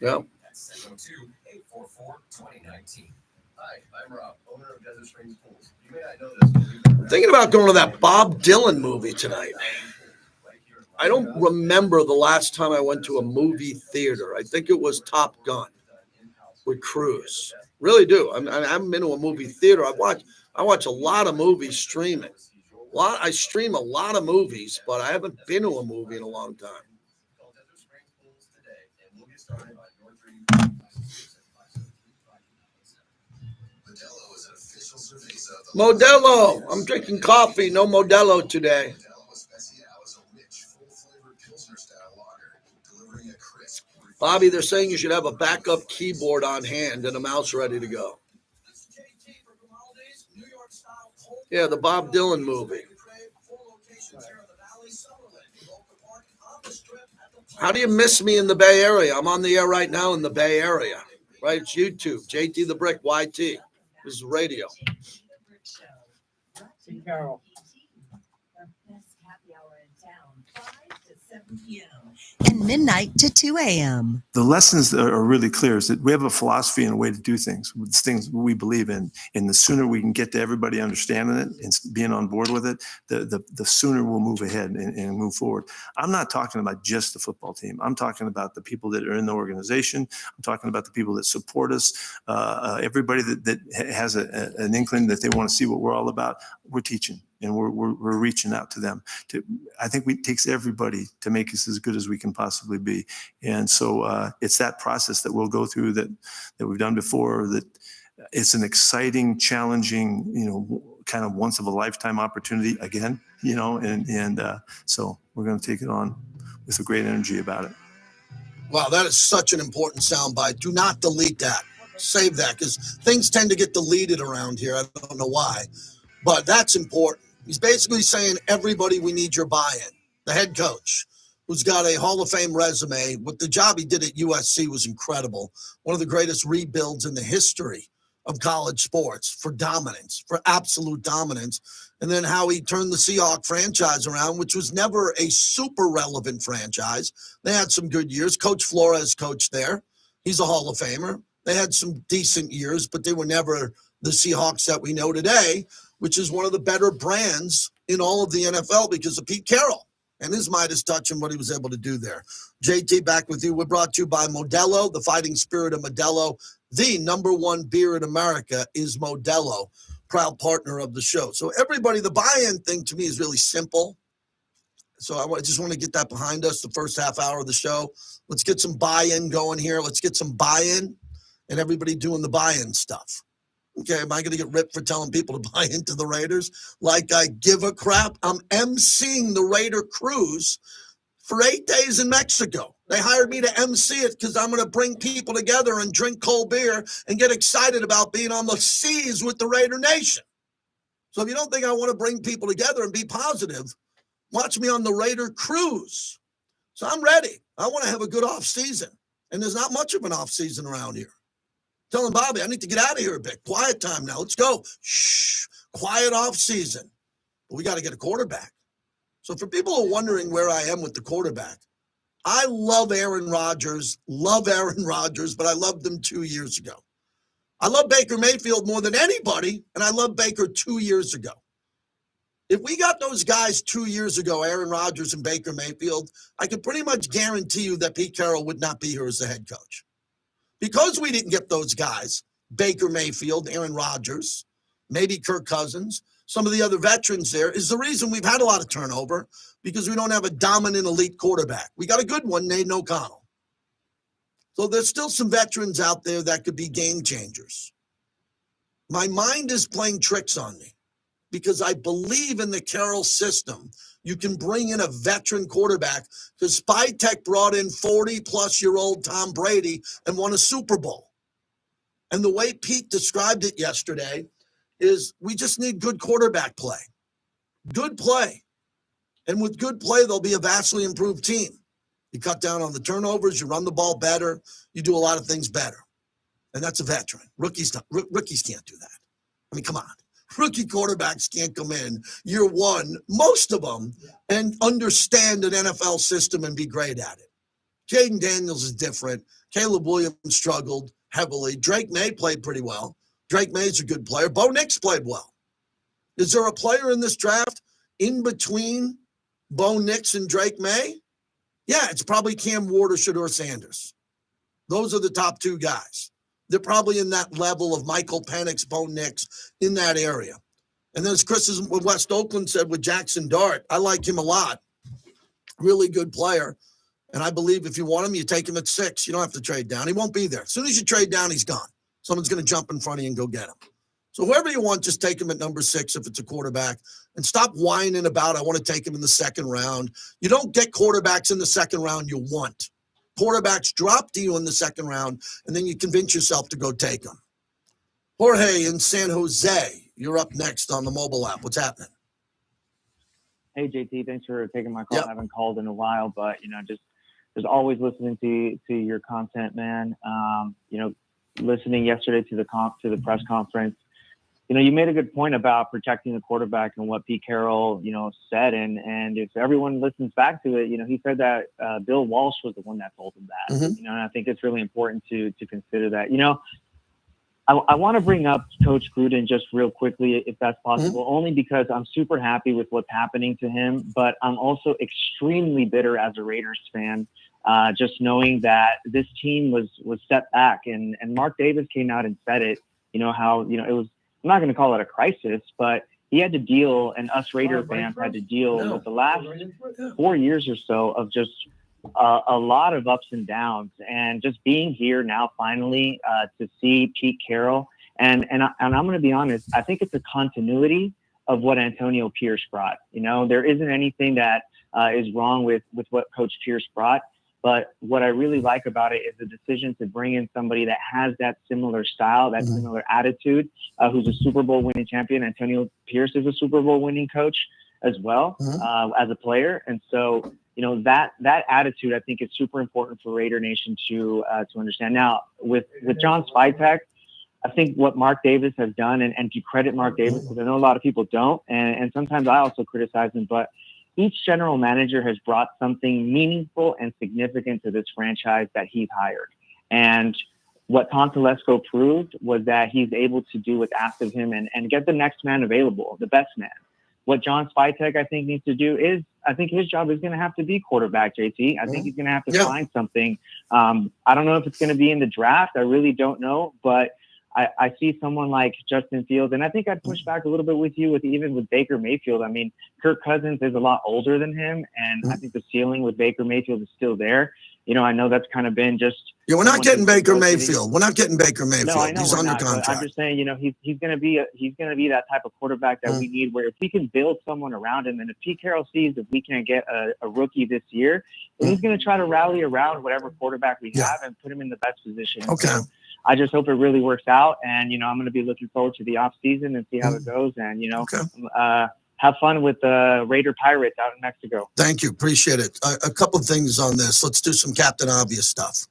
Yep. I'm thinking about going to that Bob Dylan movie tonight. I don't remember the last time I went to a movie theater. I think it was Top Gun with Ruiz. Really do. I haven't been to a movie theater. I watch a lot of movies streaming. I stream a lot of movies, but I haven't been to a movie in a long time. Modelo. I'm drinking coffee. No Modelo today. Bobby, they're saying you should have a backup keyboard on hand and a mouse ready to go. Yeah, the Bob Dylan movie. How do you miss me in the Bay Area? I'm on the air right now in the Bay Area. Right? It's YouTube. JT the Brick, YT. This is radio. Carroll. And midnight to 2 a.m. The lessons that are really clear is that we have a philosophy and a way to do things, with things we believe in. And the sooner we can get to everybody understanding it and being on board with it, the sooner we'll move ahead and move forward. I'm not talking about just the football team. I'm talking about the people that are in the organization. I'm talking about the people that support us. Everybody that has an inkling that they want to see what we're all about, we're teaching. And we're reaching out to them. I think it takes everybody to make us as good as we can possibly be. And so it's that process that we'll go through that we've done before. That it's an exciting, challenging, kind of once of a lifetime opportunity again. And so we're going to take it on with a great energy about it. Wow, that is such an important soundbite. Do not delete that. Save that, because things tend to get deleted around here. I don't know why, but that's important. He's basically saying, everybody, we need your buy-in. The head coach, who's got a Hall of Fame resume, what the job he did at USC was incredible. One of the greatest rebuilds in the history of college sports for dominance, for absolute dominance. And then how he turned the Seahawks franchise around, which was never a super relevant franchise. They had some good years. Coach Flores coached there. He's a Hall of Famer. They had some decent years, but they were never the Seahawks that we know today, which is one of the better brands in all of the NFL because of Pete Carroll and his Midas touch and what he was able to do there. JT, back with you. We're brought to you by Modelo, the fighting spirit of Modelo. The number one beer in America is Modelo, proud partner of the show. So everybody, the buy-in thing to me is really simple. So I just want to get that behind us, the first half hour of the show. Let's get some buy-in going here. Let's get some buy-in and everybody doing the buy-in stuff. Okay, am I going to get ripped for telling people to buy into the Raiders? Like I give a crap? I'm emceeing the Raider cruise for 8 days in Mexico. They hired me to MC it because I'm going to bring people together and drink cold beer and get excited about being on the seas with the Raider Nation. So if you don't think I want to bring people together and be positive, watch me on the Raider cruise. So I'm ready. I want to have a good off season. And there's not much of an off season around here. Telling Bobby, I need to get out of here a bit. Quiet time now. Let's go. Shh. Quiet off season. But we got to get a quarterback. So for people who are wondering where I am with the quarterback, I love Aaron Rodgers, but I loved him 2 years ago. I love Baker Mayfield more than anybody, and I love Baker 2 years ago. If we got those guys 2 years ago, Aaron Rodgers and Baker Mayfield, I could pretty much guarantee you that Pete Carroll would not be here as the head coach. Because we didn't get those guys, Baker Mayfield, Aaron Rodgers, maybe Kirk Cousins, some of the other veterans there, is the reason we've had a lot of turnover, because we don't have a dominant elite quarterback. We got a good one, Nate O'Connell. So there's still some veterans out there that could be game changers. My mind is playing tricks on me because I believe in the Carroll system. You can bring in a veteran quarterback because Spytek brought in 40-plus-year-old Tom Brady and won a Super Bowl. And the way Pete described it yesterday is we just need good quarterback play. Good play. And with good play, there'll be a vastly improved team. You cut down on the turnovers, you run the ball better, you do a lot of things better. And that's a veteran. Rookies can't do that. I mean, come on. Rookie quarterbacks can't come in year one, most of them, and understand an NFL system and be great at it. Jaden Daniels is different. Caleb Williams struggled heavily. Drake May played pretty well. Drake May's a good player. Bo Nix played well. Is there a player in this draft in between Bo Nix and Drake May? Yeah, it's probably Cam Ward or Shedeur Sanders. Those are the top two guys. They're probably in that level of Michael Penix, Bo Nix, in that area. And then as Chris is with West Oakland said with Jackson Dart, I like him a lot. Really good player. And I believe if you want him, you take him at 6. You don't have to trade down. He won't be there. As soon as you trade down, he's gone. Someone's going to jump in front of you and go get him. So whoever you want, just take him at number 6 if it's a quarterback. And stop whining about, I want to take him in the second round. You don't get quarterbacks in the second round you want. Quarterbacks drop to you in the second round, and then you convince yourself to go take them. Jorge in San Jose, you're up next on the mobile app. What's happening? Hey, JT, thanks for taking my call. Yep. I haven't called in a while, but, just always listening to your content, man. Listening yesterday to the press conference, you made a good point about protecting the quarterback and what Pete Carroll, said. And if everyone listens back to it, he said that Bill Walsh was the one that told him that, Mm-hmm. and I think it's really important to consider that. I want to bring up Coach Gruden just real quickly, if that's possible, only because I'm super happy with what's happening to him, but I'm also extremely bitter as a Raiders fan, just knowing that this team was set back. And Mark Davis came out and said it, how, it was, I'm not going to call it a crisis, but he had to deal, and us Raider fans had to deal with the last 4 years or so of just a lot of ups and downs, and just being here now finally to see Pete Carroll. And I'm going to be honest, I think it's a continuity of what Antonio Pierce brought. There isn't anything that is wrong with what Coach Pierce brought. But what I really like about it is the decision to bring in somebody that has that similar style, that similar attitude, who's a Super Bowl winning champion. Antonio Pierce is a Super Bowl winning coach as well, as a player. And so, that attitude, I think, is super important for Raider Nation to understand. Now, with John Spytek, I think what Mark Davis has done, and to credit Mark Davis, because I know a lot of people don't, and sometimes I also criticize him, but each general manager has brought something meaningful and significant to this franchise that he's hired. And what Tom Telesco proved was that he's able to do what's asked of him and get the next man available, the best man. What John Spytek, I think, needs to do is, I think his job is going to have to be quarterback, JT. I think he's going to have to find something. I don't know if it's going to be in the draft. I really don't know. But I see someone like Justin Fields, and I think I'd push back a little bit with you even with Baker Mayfield. I mean, Kirk Cousins is a lot older than him, and I think the ceiling with Baker Mayfield is still there. I know that's kind of been just. Yeah, we're not getting Baker Mayfield. We're not getting Baker Mayfield. No, I know he's we're under not, contract. I'm just saying, he's going to be that type of quarterback that we need. Where if we can build someone around him, and if Pete Carroll sees if we can't get a rookie this year, then he's going to try to rally around whatever quarterback we have and put him in the best position. Okay. So I just hope it really works out, and I'm going to be looking forward to the off season and see how it goes, and have fun with the Raider Pirates out in Mexico. Thank you. Appreciate it. A couple of things on this. Let's do some Captain Obvious stuff.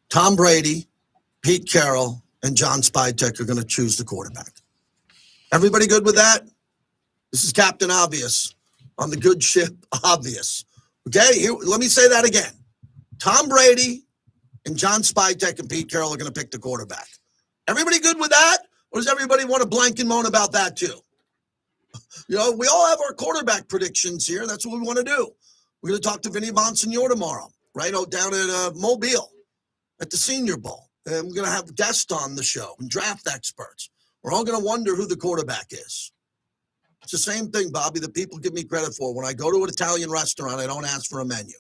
Tom Brady, Pete Carroll, and John Spytek are going to choose the quarterback. Everybody good with that? This is Captain Obvious on the good ship Obvious. Okay, here, let me say that again. Tom Brady and John Spytek and Pete Carroll are going to pick the quarterback. Everybody good with that? Or does everybody want to blank and moan about that too? We all have our quarterback predictions here. That's what we want to do. We're going to talk to Vinny Bonsignor tomorrow, right out down at Mobile at the Senior Bowl. And we're going to have guests on the show and draft experts. We're all going to wonder who the quarterback is. It's the same thing, Bobby, that people give me credit for. When I go to an Italian restaurant, I don't ask for a menu.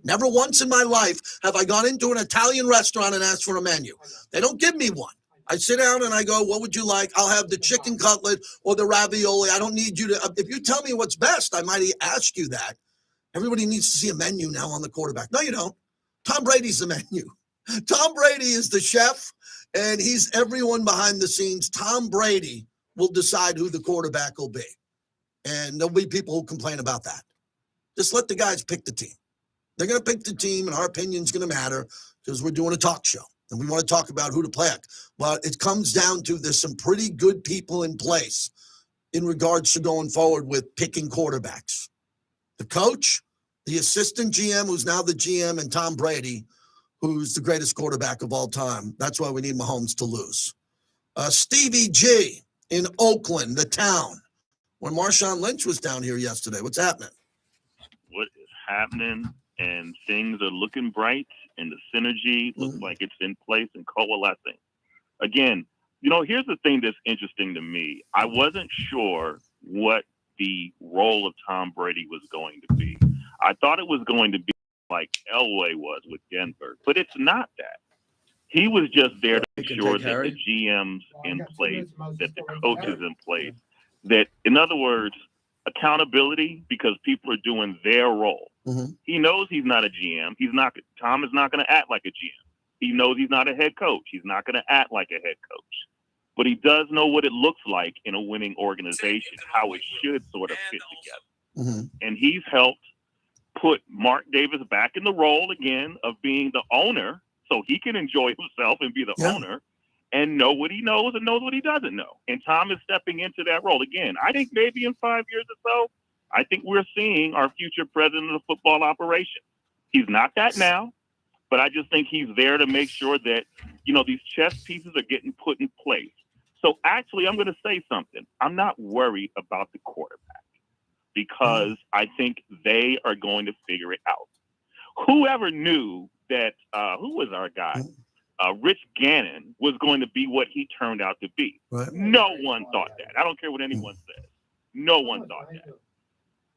Never once in my life have I gone into an Italian restaurant and asked for a menu. They don't give me one. I sit down and I go, what would you like? I'll have the chicken cutlet or the ravioli. I don't need you to. If you tell me what's best, I might ask you that. Everybody needs to see a menu now on the quarterback. No, you don't. Tom Brady's the menu. Tom Brady is the chef, and he's everyone behind the scenes. Tom Brady will decide who the quarterback will be. And there'll be people who complain about that. Just let the guys pick the team. They're going to pick the team, and our opinion's going to matter because we're doing a talk show, and we want to talk about who to play. But it comes down to there's some pretty good people in place in regards to going forward with picking quarterbacks. The coach, the assistant GM, who's now the GM, and Tom Brady, who's the greatest quarterback of all time. That's why we need Mahomes to lose. Stevie G in Oakland, the town, when Marshawn Lynch was down here yesterday. What's happening? What is happening? And things are looking bright, and the synergy looks like it's in place and coalescing. Again, here's the thing that's interesting to me. I wasn't sure what the role of Tom Brady was going to be. I thought it was going to be like Elway was with Denver, but it's not that. He was just there to make sure that the GM's in place, that the coach is in place, that, in other words, accountability, because people are doing their role. Mm-hmm. He knows he's not a GM. Tom is not going to act like a GM. He knows he's not a head coach. He's not going to act like a head coach. But he does know what it looks like in a winning organization, how it should sort of fit together. Mm-hmm. And he's helped put Mark Davis back in the role again of being the owner, so he can enjoy himself and be the owner and know what he knows and knows what he doesn't know. And Tom is stepping into that role again. I think maybe in 5 years or so, I think we're seeing our future president of football operations. He's not that now, but I just think he's there to make sure that, these chess pieces are getting put in place. So actually, I'm going to say something. I'm not worried about the quarterback because I think they are going to figure it out. Whoever knew that, who was our guy? Rich Gannon was going to be what he turned out to be. Right. No one thought that. I don't care what anyone says. No one thought that.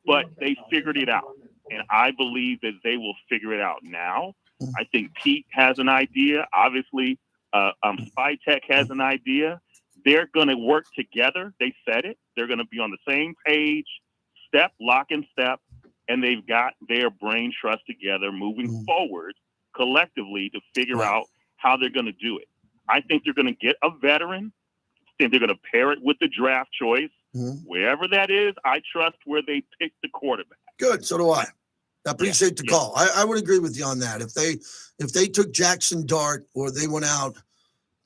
But they figured it out. And I believe that they will figure it out now. I think Pete has an idea. Obviously, Spytech has an idea. They're going to work together. They said it. They're going to be on the same page, lock and step, and they've got their brain trust together moving forward collectively to figure out how they're going to do it. I think they're going to get a veteran, and they're going to pair it with the draft choice. Wherever that is, I trust where they pick the quarterback. Good. So do I. I appreciate the call. I would agree with you on that. If they took Jackson Dart or they went out,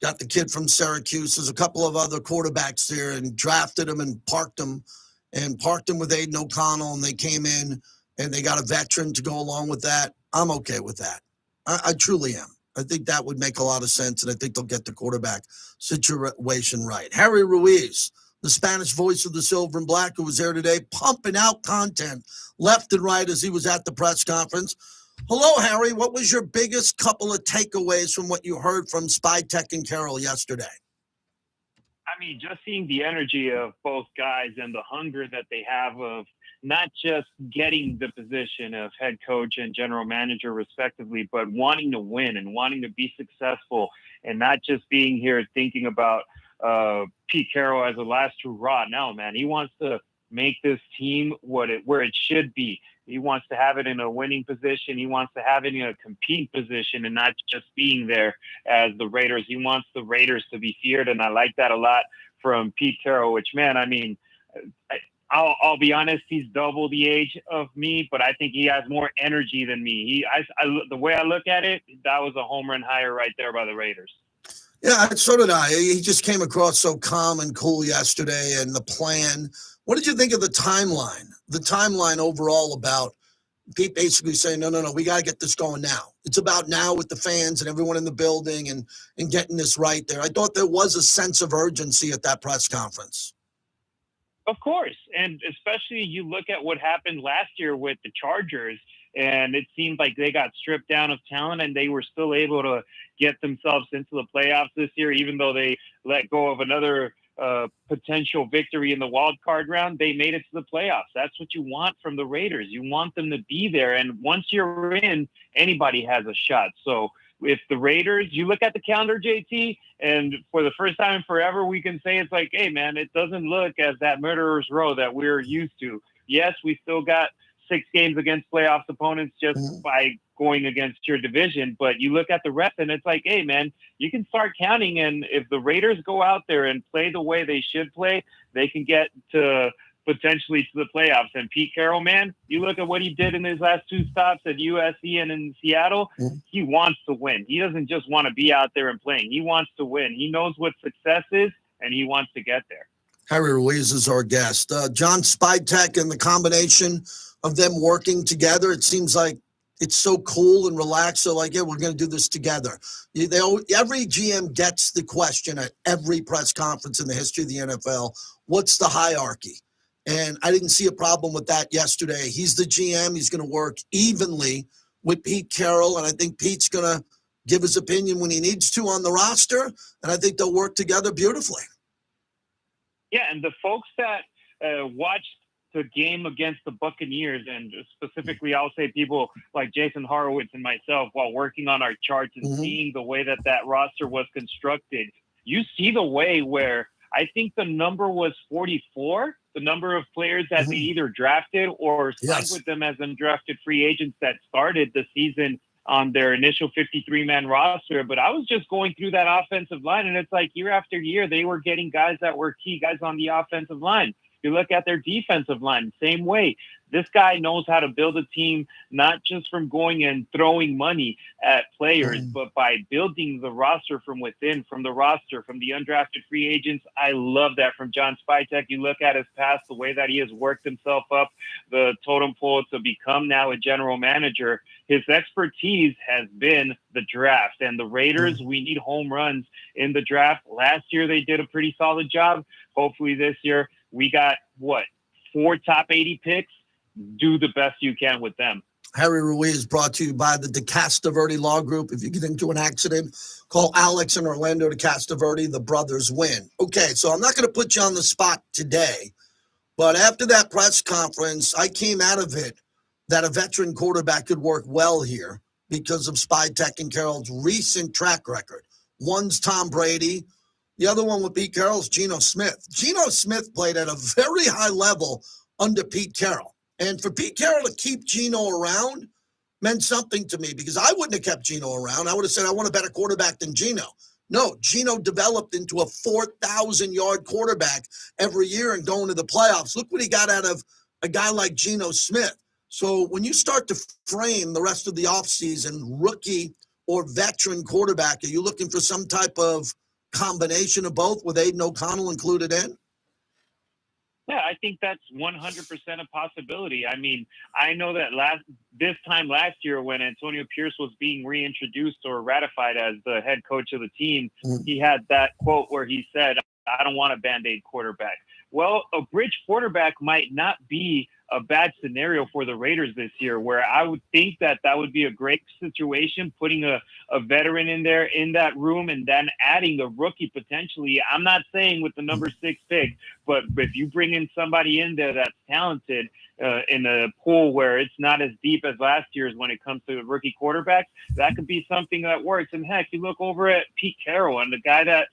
got the kid from Syracuse, there's a couple of other quarterbacks there, and drafted him and parked him with Aiden O'Connell, and they came in and they got a veteran to go along with that, I'm okay with that. I truly am. I think that would make a lot of sense, and I think they'll get the quarterback situation right. Harry Ruiz, the Spanish voice of the Silver and Black, who was there today, pumping out content left and right as he was at the press conference. Hello, Harry. What was your biggest couple of takeaways from what you heard from Spytech and Carroll yesterday? I mean, just seeing the energy of both guys and the hunger that they have of not just getting the position of head coach and general manager respectively, but wanting to win and wanting to be successful and not just being here thinking about Pete Carroll as a last hurrah. No, man, he wants to make this team where it should be. He wants to have it in a winning position. He wants to have it in a compete position and not just being there as the Raiders. He wants the Raiders to be feared, and I like that a lot from Pete Carroll, which, man, I mean, I'll be honest, he's double the age of me, but I think he has more energy than me. The way I look at it, that was a home run hire right there by the Raiders. Yeah, so did I. He just came across so calm and cool yesterday, and the plan. What did you think of the timeline? The timeline overall about, Pete basically saying, no, we got to get this going now. It's about now with the fans and everyone in the building and getting this right there. I thought there was a sense of urgency at that press conference. Of course. And especially you look at what happened last year with the Chargers, and it seemed like they got stripped down of talent and they were still able to get themselves into the playoffs this year, even though they let go of another potential victory in the wild card round. They made it to the playoffs. That's what you want from the Raiders. You want them to be there. And once you're in, anybody has a shot. So if the Raiders, you look at the calendar, JT, and for the first time in forever, we can say it's like, hey, man, it doesn't look as that murderer's row that we're used to. Yes, we still got 6 games against playoffs opponents just by going against your division. But you look at the rest and it's like, hey, man, you can start counting. And if the Raiders go out there and play the way they should play, they can get to potentially to the playoffs. And Pete Carroll, man, you look at what he did in his last 2 stops at USC and in Seattle. He wants to win. He doesn't just want to be out there and playing. He wants to win. He knows what success is, and he wants to get there. Harry Ruiz is our guest. John Spytek and the combination of them working together, it seems like it's so cool and relaxed. So like, yeah, we're going to do this together. Every GM gets the question at every press conference in the history of the NFL, what's the hierarchy? And I didn't see a problem with that yesterday. He's the GM. He's going to work evenly with Pete Carroll. And I think Pete's going to give his opinion when he needs to on the roster. And I think they'll work together beautifully. Yeah, and the folks that watched the game against the Buccaneers, and specifically I'll say people like Jason Horowitz and myself, while working on our charts and seeing the way that roster was constructed, you see the way where I think the number was 44, the number of players that they either drafted or signed with them as undrafted free agents that started the season on their initial 53-man roster. But I was just going through that offensive line, and it's like year after year, they were getting guys that were key guys on the offensive line. You look at their defensive line, same way. This guy knows how to build a team, not just from going and throwing money at players, but by building the roster from within, from the roster, from the undrafted free agents. I love that from John Spytek. You look at his past, the way that he has worked himself up the totem pole to become now a general manager. His expertise has been the draft. And the Raiders, we need home runs in the draft. Last year, they did a pretty solid job. Hopefully this year, we got, 4 top 80 picks? Do the best you can with them. Harry Ruiz brought to you by the DeCastaverde Law Group. If you get into an accident, call Alex and Orlando DeCastaverde. The brothers win. Okay, so I'm not going to put you on the spot today, but after that press conference, I came out of it that a veteran quarterback could work well here because of Spytek and Carroll's recent track record. One's Tom Brady. The other one with Pete Carroll's Geno Smith. Geno Smith played at a very high level under Pete Carroll. And for Pete Carroll to keep Geno around meant something to me because I wouldn't have kept Geno around. I would have said, I want a better quarterback than Geno. No, Geno developed into a 4,000-yard quarterback every year and going to the playoffs. Look what he got out of a guy like Geno Smith. So when you start to frame the rest of the offseason, rookie or veteran quarterback, are you looking for some type of combination of both with Aiden O'Connell included in? Yeah, I think that's 100% a possibility. I mean, I know that this time last year when Antonio Pierce was being reintroduced or ratified as the head coach of the team, he had that quote where he said, I don't want a Band-Aid quarterback. Well, a bridge quarterback might not be a bad scenario for the Raiders this year, where I would think that would be a great situation, putting a veteran in there in that room and then adding a rookie potentially. I'm not saying with the number 6 pick, but if you bring in somebody in there that's talented in a pool where it's not as deep as last year's when it comes to rookie quarterbacks, that could be something that works. And heck, you look over at Pete Carroll and the guy that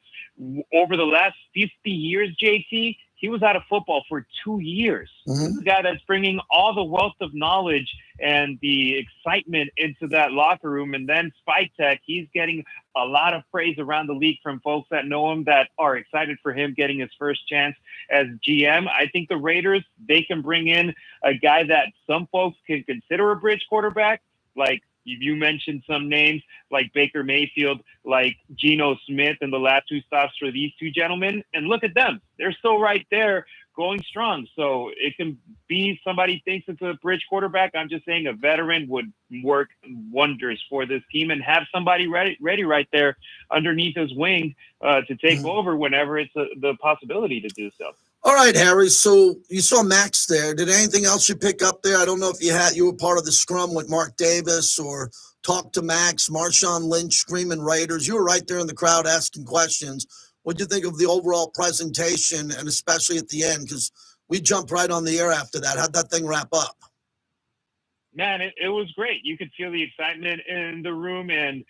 over the last 50 years, JT, he was out of football for 2 years. This is a guy that's bringing all the wealth of knowledge and the excitement into that locker room. And then Spytek, he's getting a lot of praise around the league from folks that know him that are excited for him getting his first chance as GM. I think the Raiders, they can bring in a guy that some folks can consider a bridge quarterback, like you mentioned some names like Baker Mayfield, like Geno Smith in the last 2 stops for these 2 gentlemen. And look at them. They're still right there going strong. So it can be somebody thinks it's a bridge quarterback. I'm just saying a veteran would work wonders for this team, and have somebody ready right there underneath his wing to take over whenever it's the possibility to do so. All right, Harry. So you saw Max there. Did anything else you pick up there? I don't know if you were part of the scrum with Mark Davis or talked to Max, Marshawn Lynch, screaming Raiders. You were right there in the crowd asking questions. What do you think of the overall presentation, and especially at the end? Because we jumped right on the air after that. How'd that thing wrap up? Man, it was great. You could feel the excitement in the room. And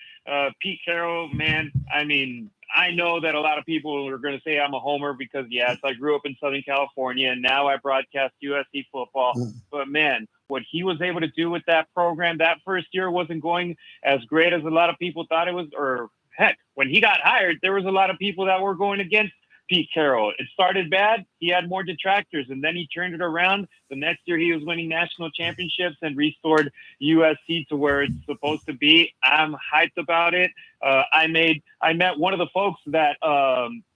Pete Carroll, man, I mean, I know that a lot of people are going to say I'm a homer because, yes, I grew up in Southern California, and now I broadcast USC football. But, man, what he was able to do with that program, that first year wasn't going as great as a lot of people thought it was. Or, heck, when he got hired, there was a lot of people that were going against Pete Carroll. It started bad. He had more detractors, and then he turned it around. The next year he was winning national championships and restored USC to where it's supposed to be. I'm hyped about it. I met one of the folks that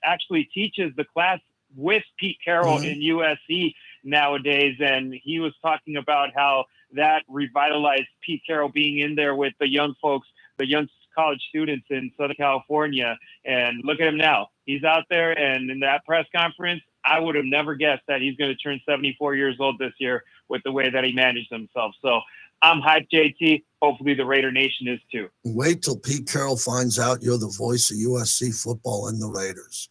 actually teaches the class with Pete Carroll in USC nowadays, and he was talking about how that revitalized Pete Carroll being in there with the young folks, the young college students in Southern California. And look at him now. He's out there, and in that press conference, I would have never guessed that he's going to turn 74 years old this year with the way that he managed himself. So I'm hyped, JT. Hopefully the Raider Nation is too. Wait till Pete Carroll finds out you're the voice of USC football and the Raiders.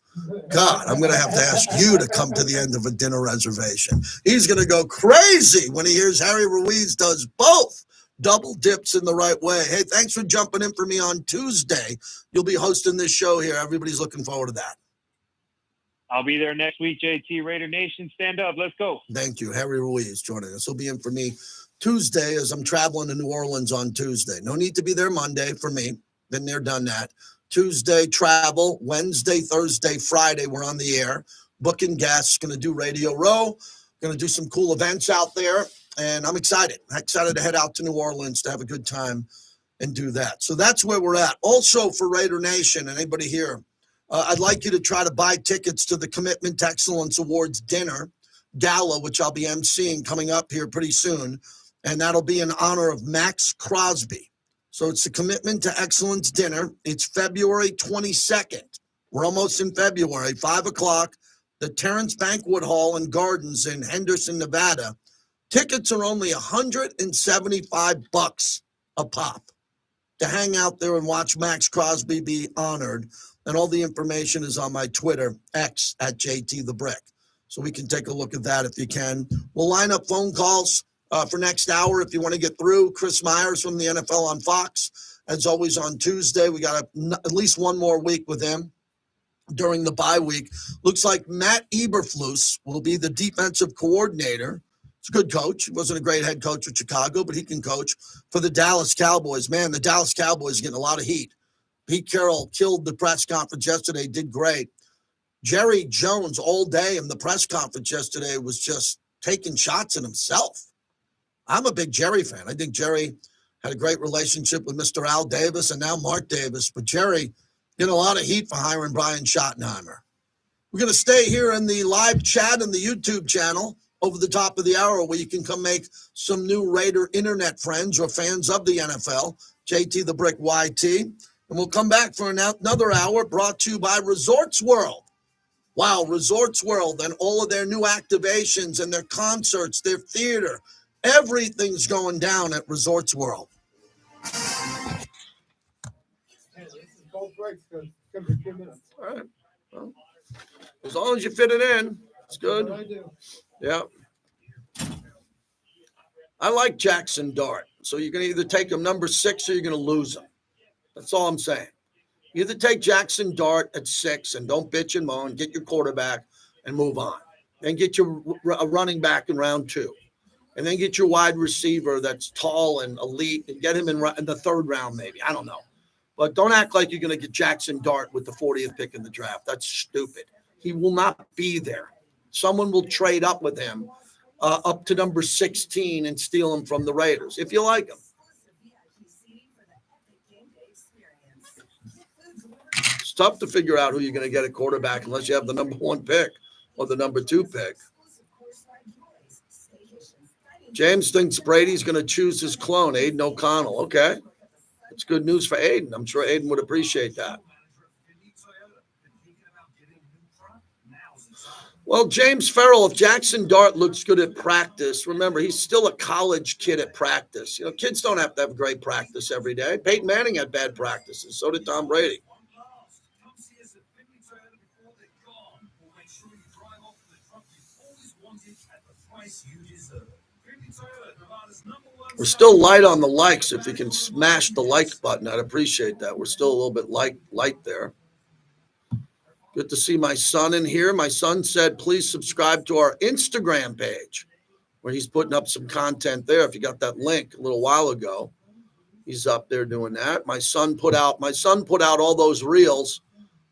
God, I'm going to have to ask you to come to the end of a dinner reservation. He's going to go crazy when he hears Harry Ruiz does both. Double dips in the right way. Hey, thanks for jumping in for me on Tuesday. You'll be hosting this show here. Everybody's looking forward to that. I'll be there next week, JT. Raider Nation, stand up. Let's go. Thank you. Harry Ruiz joining us. He'll be in for me Tuesday as I'm traveling to New Orleans on Tuesday. No need to be there Monday for me. Been there, done that. Tuesday, travel. Wednesday, Thursday, Friday, we're on the air. Booking guests. Going to do Radio Row. Going to do some cool events out there. And I'm excited. Excited to head out to New Orleans to have a good time and do that. So that's where we're at. Also for Raider Nation, anybody here, I'd like you to try to buy tickets to the Commitment to Excellence Awards dinner gala, which I'll be emceeing coming up here pretty soon. And that'll be in honor of Max Crosby. So it's the Commitment to Excellence dinner. It's February 22nd. We're almost in February, 5 o'clock, the Terrence Banquet Hall and Gardens in Henderson, Nevada. Tickets are only $175 a pop to hang out there and watch Max Crosby be honored. And all the information is on my Twitter, X at JT the Brick. So we can take a look at that if you can. We'll line up phone calls for next hour if you want to get through. Chris Myers from the NFL on Fox, as always on Tuesday. We got at least one more week with him during the bye week. Looks like Matt Eberflus will be the defensive coordinator. He's a good coach. He wasn't a great head coach with Chicago, but he can coach for the Dallas Cowboys. Man, the Dallas Cowboys are getting a lot of heat. Pete Carroll killed the press conference yesterday, did great. Jerry Jones all day in the press conference yesterday was just taking shots at himself. I'm a big Jerry fan. I think Jerry had a great relationship with Mr. Al Davis and now Mark Davis, but Jerry getting a lot of heat for hiring Brian Schottenheimer. We're going to stay here in the live chat and the YouTube channel over the top of the hour where you can come make some new Raider internet friends or fans of the NFL, JT the Brick YT. And we'll come back for another hour brought to you by Resorts World. Wow, Resorts World and all of their new activations and their concerts, their theater, everything's going down at Resorts World. All right. Well, as long as you fit it in, it's good. Yeah. I like Jackson Dart. So you're going to either take him number 6 or you're going to lose him. That's all I'm saying. You either take Jackson Dart at 6 and don't bitch and moan, get your quarterback and move on. Then get your running back in round 2. And then get your wide receiver that's tall and elite and get him in the 3rd round maybe. I don't know. But don't act like you're going to get Jackson Dart with the 40th pick in the draft. That's stupid. He will not be there. Someone will trade up with him up to number 16 and steal him from the Raiders, if you like him. It's tough to figure out who you're going to get at quarterback unless you have the number 1 pick or the number 2 pick. James thinks Brady's going to choose his clone, Aiden O'Connell. Okay. It's good news for Aiden. I'm sure Aiden would appreciate that. Well, James Farrell, if Jackson Dart looks good at practice, remember, he's still a college kid at practice. You know, kids don't have to have great practice every day. Peyton Manning had bad practices. So did Tom Brady. We're still light on the likes. If you can smash the like button, I'd appreciate that. We're still a little bit light there. Good to see my son in here. My son said, please subscribe to our Instagram page where he's putting up some content there. If you got that link a little while ago, he's up there doing that. My son put out all those reels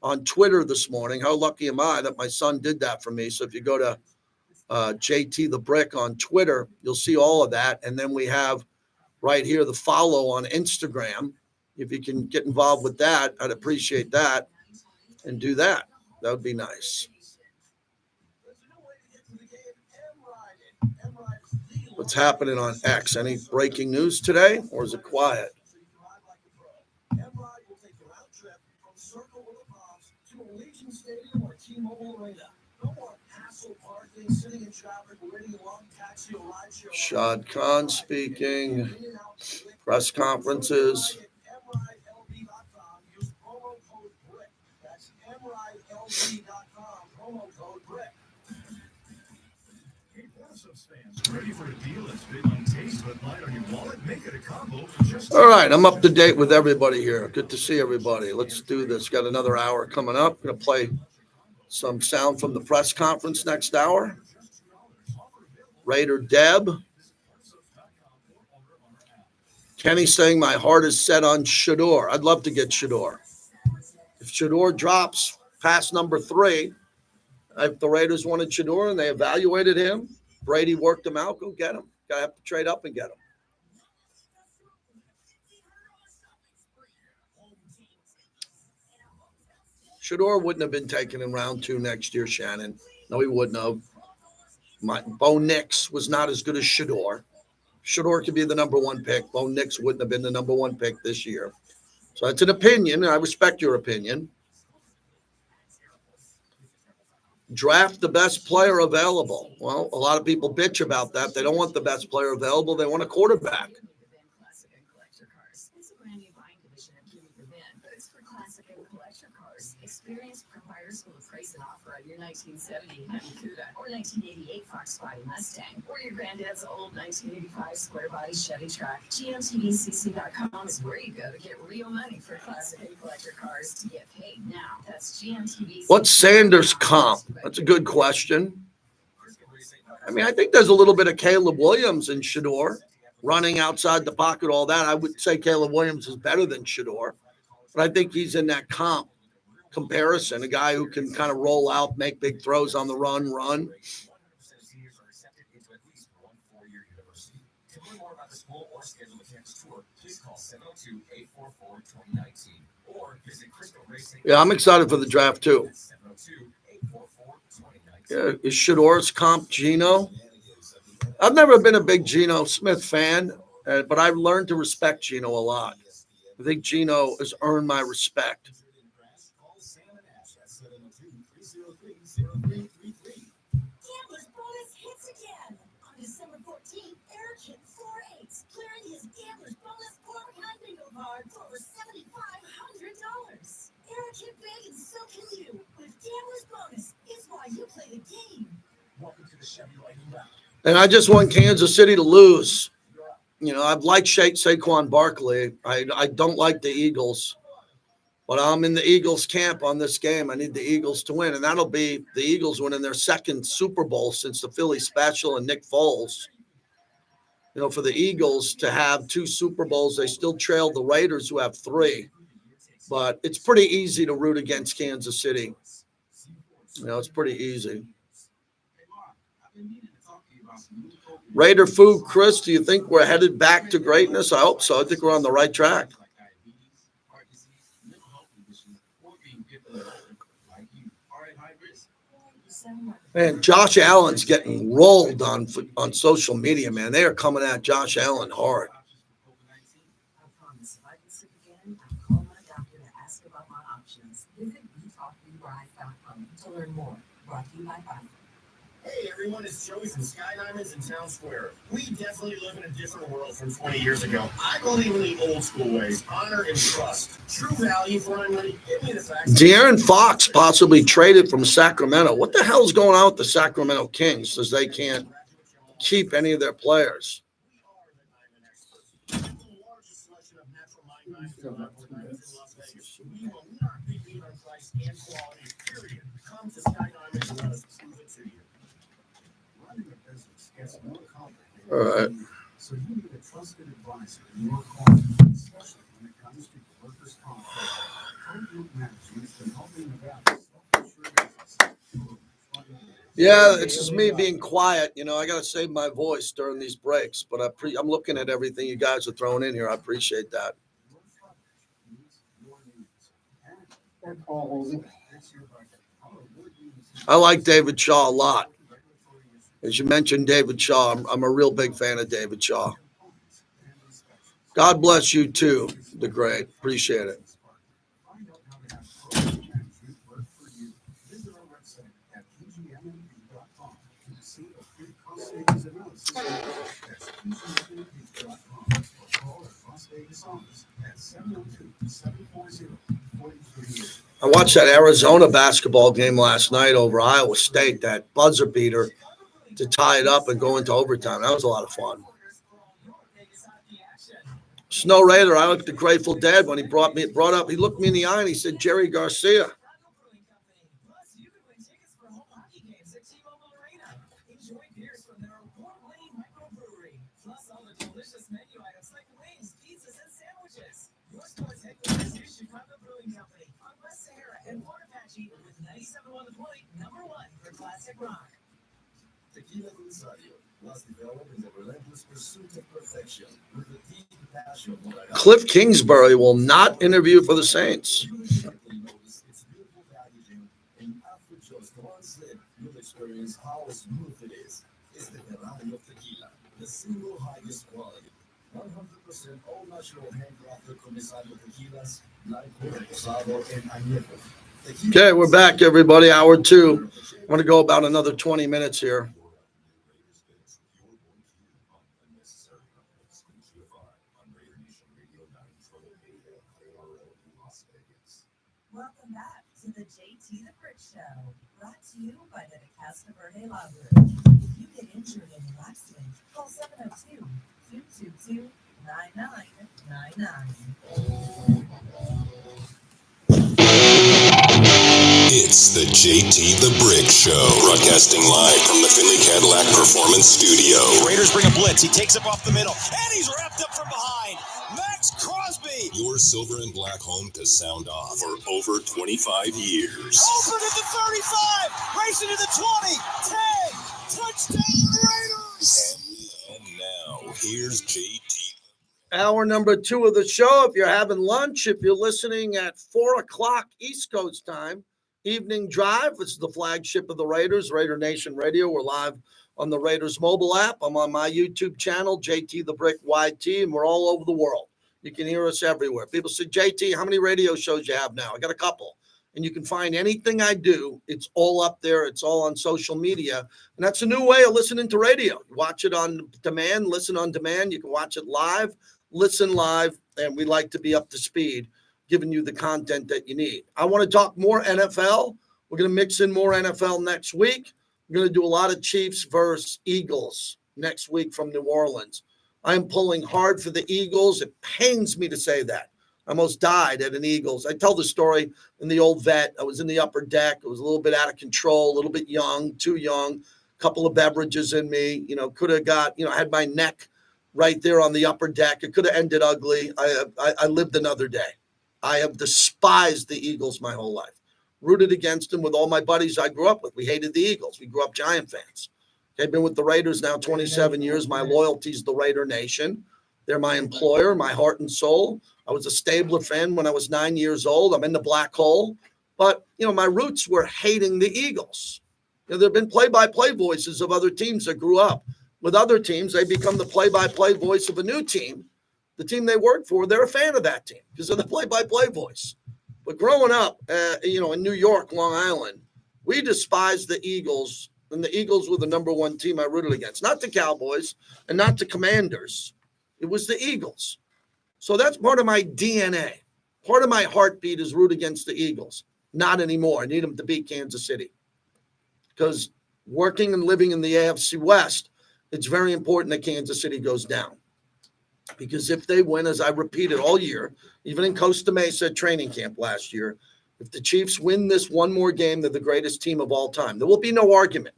on Twitter this morning. How lucky am I that my son did that for me? So if you go to JT the Brick on Twitter, you'll see all of that. And then we have right here the follow on Instagram. If you can get involved with that, I'd appreciate that and do that. That would be nice. What's happening on X? Any breaking news today, or is it quiet? Shad Khan speaking. Press conferences. All right, I'm up to date with everybody here. Good to see everybody. Let's do this. Got another hour coming up. Going to play some sound from the press conference next hour. Raider Deb. Kenny saying my heart is set on Shador. I'd love to get Shador. If Shador drops past number 3, if the Raiders wanted Shador and they evaluated him, Brady worked him out, go get him. Gotta have to trade up and get him. Shador wouldn't have been taken in round 2 next year, Shannon. No, he wouldn't have. Bo Nix was not as good as Shador. Shador could be the number 1 pick. Bo Nix wouldn't have been the number 1 pick this year. So it's an opinion, and I respect your opinion. Draft the best player available. Well, a lot of people bitch about that. They don't want the best player available. They want a quarterback. Experience providers will price and offer on your 1970 Honda Cuda or 1988 Fox Body Mustang or your granddad's old 1985 square body Chevy truck. GMTVCC.com is where you go to get real money for classic and collector cars to get paid now. That's GMTV. What's Sanders' comp? That's a good question. I mean, I think there's a little bit of Caleb Williams in Shador running outside the pocket, all that. I would say Caleb Williams is better than Shador, but I think he's in that comp comparison, a guy who can kind of roll out, make big throws on the run. Yeah, I'm excited for the draft too. Yeah, is Shador's comp Geno? I've never been a big Geno Smith fan, but I've learned to respect Geno a lot. I think Geno has earned my respect. Gambler's bonus hits again. On December 14th, Eric hit 4 8s, clearing his Gambler's bonus quarter-kind bingo card for over $7,500. Eric hit big and so can you. With Gambler's bonus, it's why you play the game. Welcome to the Chevy Lightning Round. And I just want Kansas City to lose. You know, I've liked Saquon Barkley. I don't like the Eagles. But I'm in the Eagles camp on this game. I need the Eagles to win, and that'll be the Eagles winning their 2nd Super Bowl since the Philly Special and Nick Foles. You know, for the Eagles to have 2 Super Bowls, they still trail the Raiders who have 3. But it's pretty easy to root against Kansas City. You know, it's pretty easy. Raider Food, Chris, do you think we're headed back to greatness? I hope so. I think we're on the right track. Man, Josh Allen's getting rolled on social media, man. They are coming at Josh Allen hard. To learn more. Brought to you by Bandwagon. Hey everyone, it's Joey from Sky Diamonds in Town Square. We definitely live in a different world from 20 years ago. I believe in the old school ways, honor and trust. True value for my money. Give me the facts. De'Aaron Fox possibly traded from Sacramento. What the hell's going on with the Sacramento Kings as they can't keep any of their players? Come to Sky Diamonds and let us prove it to you. Running a business gets more complicated. All right. So you need a trusted advisor in your corner, especially when it comes to workers' comp. Group Management's been helping about self-insured. Yeah, it's just me being quiet. You know, I got to save my voice during these breaks, but I'm looking at everything you guys are throwing in here. I appreciate that. I like David Shaw a lot. As you mentioned, David Shaw, I'm a real big fan of David Shaw. God bless you too, the great. Appreciate it. I watched that Arizona basketball game last night over Iowa State, that buzzer beater to tie it up and go into overtime. That was a lot of fun. Snow Raider, I looked at Grateful Dead when he brought up, he looked me in the eye and he said, Jerry Garcia. Tequila Rosario was developed in the relentless pursuit of perfection with a deep passion for agave. Cliff Kingsbury will not interview for the Saints. Its beautiful packaging, and after just one sip, you'll experience how smooth it is. It's the variety of tequila, the single highest quality. 100% all natural handcrafted comisario tequilas like Rosado and Añejo. Okay, we're back, everybody. Hour two. I'm going to go about another 20 minutes here. Welcome back to the JT the Brick Show, brought to you by the DeCasta Verde Law Group. If you get injured in an accident, call 702-222-9999. It's the JT the Brick Show, broadcasting live from the Finley Cadillac Performance Studio. Raiders bring a blitz. He takes up off the middle, and he's wrapped up from behind. Max Crosby. Your silver and black home to sound off for over 25 years. Over to the 35, racing to the 20, 10, touchdown Raiders. And now, here's JT. Hour number two of the show. If you're having lunch, if you're listening at 4 o'clock East Coast time, Evening Drive. This is the flagship of the Raiders, Raider Nation Radio. We're live on the Raiders mobile app. I'm on my YouTube channel, JT the Brick YT, and we're all over the world. You can hear us everywhere. People say, JT, how many radio shows you have now? I got a couple. And you can find anything I do. It's all up there. It's all on social media. And that's a new way of listening to radio. Watch it on demand, listen on demand. You can watch it live, listen live, and we like to be up to speed, giving you the content that you need. I want to talk more NFL. We're going to mix in more NFL next week. We're going to do a lot of Chiefs versus Eagles next week from New Orleans. I'm pulling hard for the Eagles. It pains me to say that. I almost died at an Eagles. I tell the story in the old vet. I was in the upper deck. I was a little bit out of control, a little bit young, too young, a couple of beverages in me, could have got, I had my neck right there on the upper deck. It could have ended ugly. I lived another day. I have despised the Eagles my whole life. Rooted against them with all my buddies I grew up with. We hated the Eagles. We grew up Giant fans. I've been with the Raiders now 27 years. My loyalty is the Raider Nation. They're my employer, my heart and soul. I was a Stabler fan when I was 9 years old. I'm in the black hole. But, my roots were hating the Eagles. there have been play-by-play voices of other teams that grew up with other teams. They become the play-by-play voice of a new team. The team they work for, they're a fan of that team because of the play-by-play voice. But growing up, in New York, Long Island, we despised the Eagles, and the Eagles were the number one team I rooted against. Not the Cowboys and not the Commanders. It was the Eagles. So that's part of my DNA. Part of my heartbeat is root against the Eagles. Not anymore. I need them to beat Kansas City. Because working and living in the AFC West, it's very important that Kansas City goes down. Because if they win, as I repeated all year, even in Costa Mesa training camp last year, if the Chiefs win this one more game, they're the greatest team of all time. There will be no argument.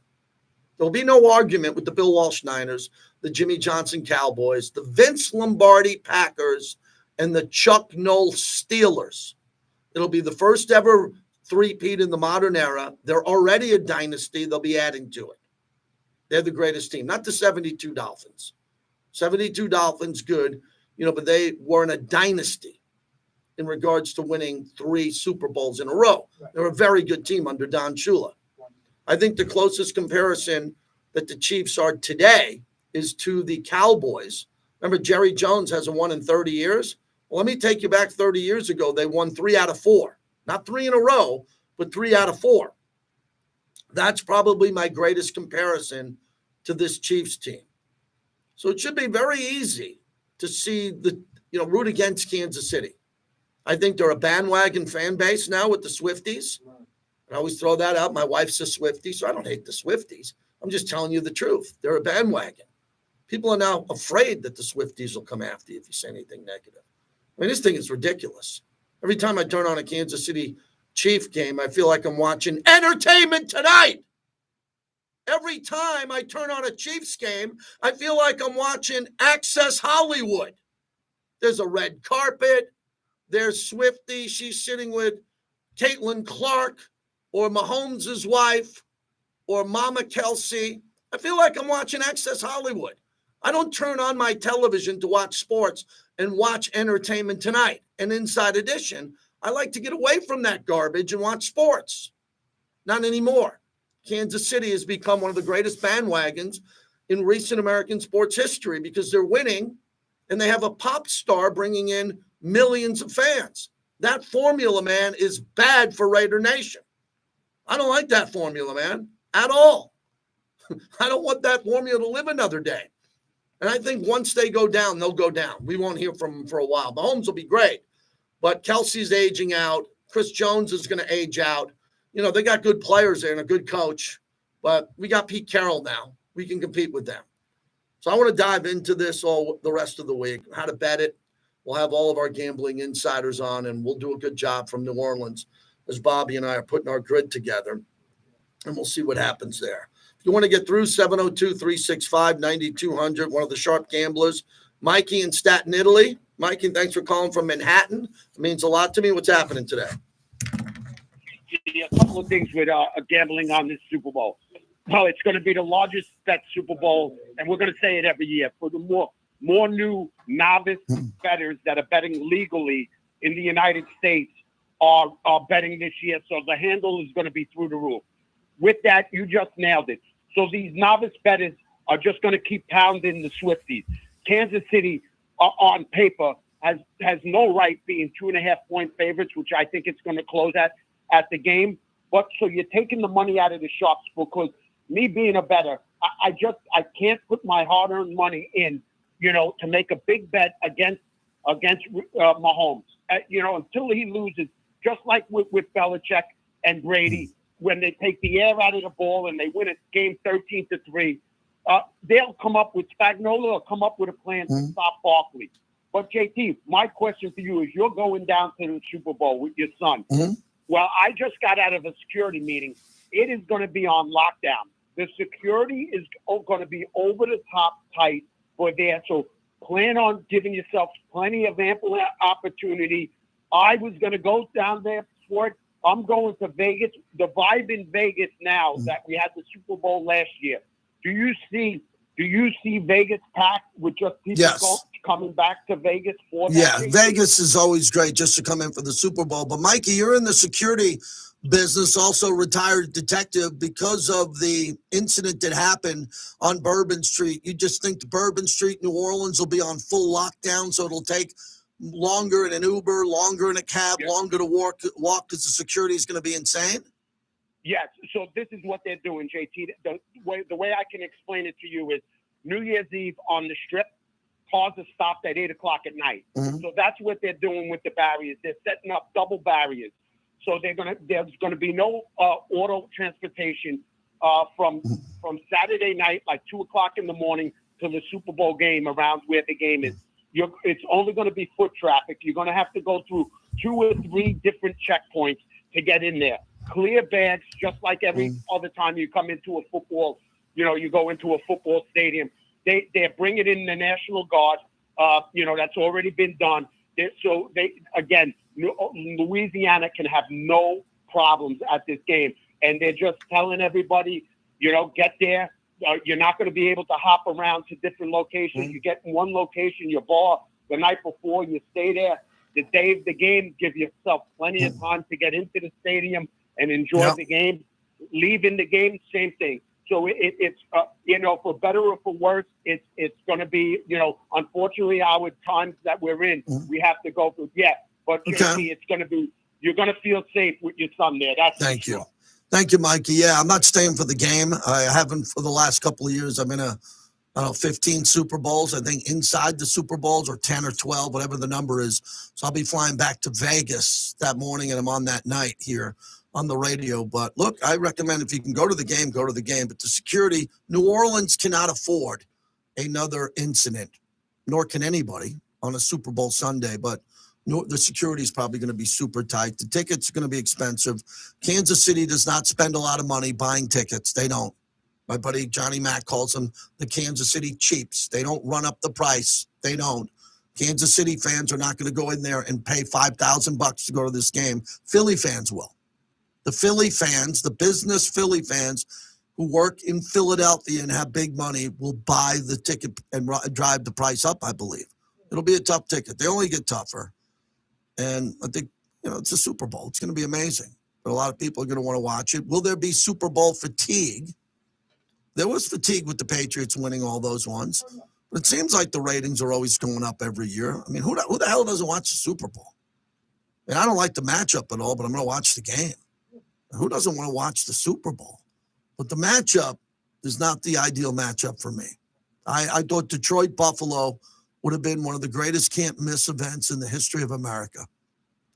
There will be no argument with the Bill Walsh Niners, the Jimmy Johnson Cowboys, the Vince Lombardi Packers, and the Chuck Noll Steelers. It'll be the first ever three-peat in the modern era. They're already a dynasty. They'll be adding to it. They're the greatest team, not the 72 Dolphins. 72 Dolphins, good, but they weren't a dynasty in regards to winning 3 Super Bowls in a row. They're a very good team under Don Shula. I think the closest comparison that the Chiefs are today is to the Cowboys. Remember, Jerry Jones hasn't won in 30 years? Well, let me take you back 30 years ago. They won 3 out of 4. Not 3 in a row, but 3 out of 4. That's probably my greatest comparison to this Chiefs team. So it should be very easy to see root against Kansas City. I think they're a bandwagon fan base now with the Swifties. I always throw that out. My wife's a Swiftie, so I don't hate the Swifties. I'm just telling you the truth. They're a bandwagon. People are now afraid that the Swifties will come after you if you say anything negative. I mean, this thing is ridiculous. Every time I turn on a Kansas City Chief game, I feel like I'm watching Entertainment Tonight. Every time I turn on a Chiefs game, I feel like I'm watching Access Hollywood. There's a red carpet. There's Swiftie. She's sitting with Caitlin Clark or Mahomes' wife or Mama Kelsey. I feel like I'm watching Access Hollywood. I don't turn on my television to watch sports and watch Entertainment Tonight. And Inside Edition, I like to get away from that garbage and watch sports. Not anymore. Kansas City has become one of the greatest bandwagons in recent American sports history because they're winning and they have a pop star bringing in millions of fans. That formula, man, is bad for Raider Nation. I don't like that formula, man, at all. I don't want that formula to live another day. And I think once they go down, they'll go down. We won't hear from them for a while. Mahomes will be great, but Kelsey's aging out. Chris Jones is going to age out. They got good players there and a good coach, but we got Pete Carroll now. We can compete with them. So I want to dive into this all the rest of the week, how to bet it. We'll have all of our gambling insiders on, and we'll do a good job from New Orleans as Bobby and I are putting our grid together, and we'll see what happens there. If you want to get through, 702-365-9200, one of the sharp gamblers, Mikey in Staten, Italy. Mikey, thanks for calling from Manhattan. It means a lot to me. What's happening today? A couple of things with gambling on this Super Bowl. Well, it's going to be the largest bet Super Bowl, and we're going to say it every year, for the more new novice bettors that are betting legally in the United States are betting this year. So the handle is going to be through the roof. With that, you just nailed it. So these novice bettors are just going to keep pounding the Swifties. Kansas City, on paper, has no right being 2.5-point favorites, which I think it's going to close at the game. But so you're taking the money out of the shops because me being a bettor, I can't put my hard-earned money in, to make a big bet against Mahomes, until he loses, just like with Belichick and Brady, when they take the air out of the ball and they win a game 13-3, they'll come up with Spagnuolo will come up with a plan to stop Barkley. But JT, my question for you is: you're going down to the Super Bowl with your son. Well, I just got out of a security meeting. It is going to be on lockdown. The security is going to be over the top tight for there. So plan on giving yourself plenty of ample opportunity. I was going to go down there for it. I'm going to Vegas. The vibe in Vegas now that we had the Super Bowl last year. Do you see Vegas packed with just people coming back to Vegas for that? Yeah, Vegas is always great just to come in for the Super Bowl. But Mikey, you're in the security business, also retired detective, because of the incident that happened on Bourbon Street. You just think Bourbon Street, New Orleans will be on full lockdown, so it'll take longer in an Uber, longer in a cab, longer to walk because the security is going to be insane? Yes. So this is what they're doing, JT. The way I can explain it to you is New Year's Eve on the Strip, cars are stopped at 8 o'clock at night. Mm-hmm. So that's what they're doing with the barriers. They're setting up double barriers. So there's gonna be no auto transportation from Saturday night, like 2 o'clock in the morning, to the Super Bowl game around where the game is. It's only going to be foot traffic. You're going to have to go through 2 or 3 different checkpoints to get in there. Clear bags, just like every other time you come into a football, you go into a football stadium. They're bringing in the National Guard. That's already been done. Louisiana can have no problems at this game. And they're just telling everybody, get there. You're not going to be able to hop around to different locations. You get in one location, you bar the night before, you stay there. The day of the game, give yourself plenty of time to get into the stadium and enjoy the game. Leaving the game, same thing. So it's for better or for worse, it's going to be, unfortunately, our times that we're in, we have to go through. Yeah, but it's going to be, you're going to feel safe with your son there. That's Thank you. Thank you, Mikey. Yeah, I'm not staying for the game. I haven't for the last couple of years. I'm in 15 Super Bowls, I think, inside the Super Bowls, or 10 or 12, whatever the number is. So I'll be flying back to Vegas that morning, and I'm on that night here on the radio. But look, I recommend if you can go to the game, go to the game. But the security, New Orleans cannot afford another incident, nor can anybody on a Super Bowl Sunday. But the security is probably going to be super tight. The tickets are going to be expensive. Kansas City does not spend a lot of money buying tickets. They don't. My buddy Johnny Mack calls them the Kansas City cheaps. They don't run up the price. They don't. Kansas City fans are not going to go in there and pay $5,000 to go to this game. Philly fans will. The Philly fans, the business Philly fans who work in Philadelphia and have big money, will buy the ticket and drive the price up, I believe. It'll be a tough ticket. They only get tougher. And I think, it's a Super Bowl. It's going to be amazing. But a lot of people are going to want to watch it. Will there be Super Bowl fatigue? There was fatigue with the Patriots winning all those ones. But it seems like the ratings are always going up every year. I mean, who the hell doesn't watch the Super Bowl? And I don't like the matchup at all, but I'm going to watch the game. Who doesn't want to watch the Super Bowl? But the matchup is not the ideal matchup for me. I thought Detroit-Buffalo would have been one of the greatest can't-miss events in the history of America.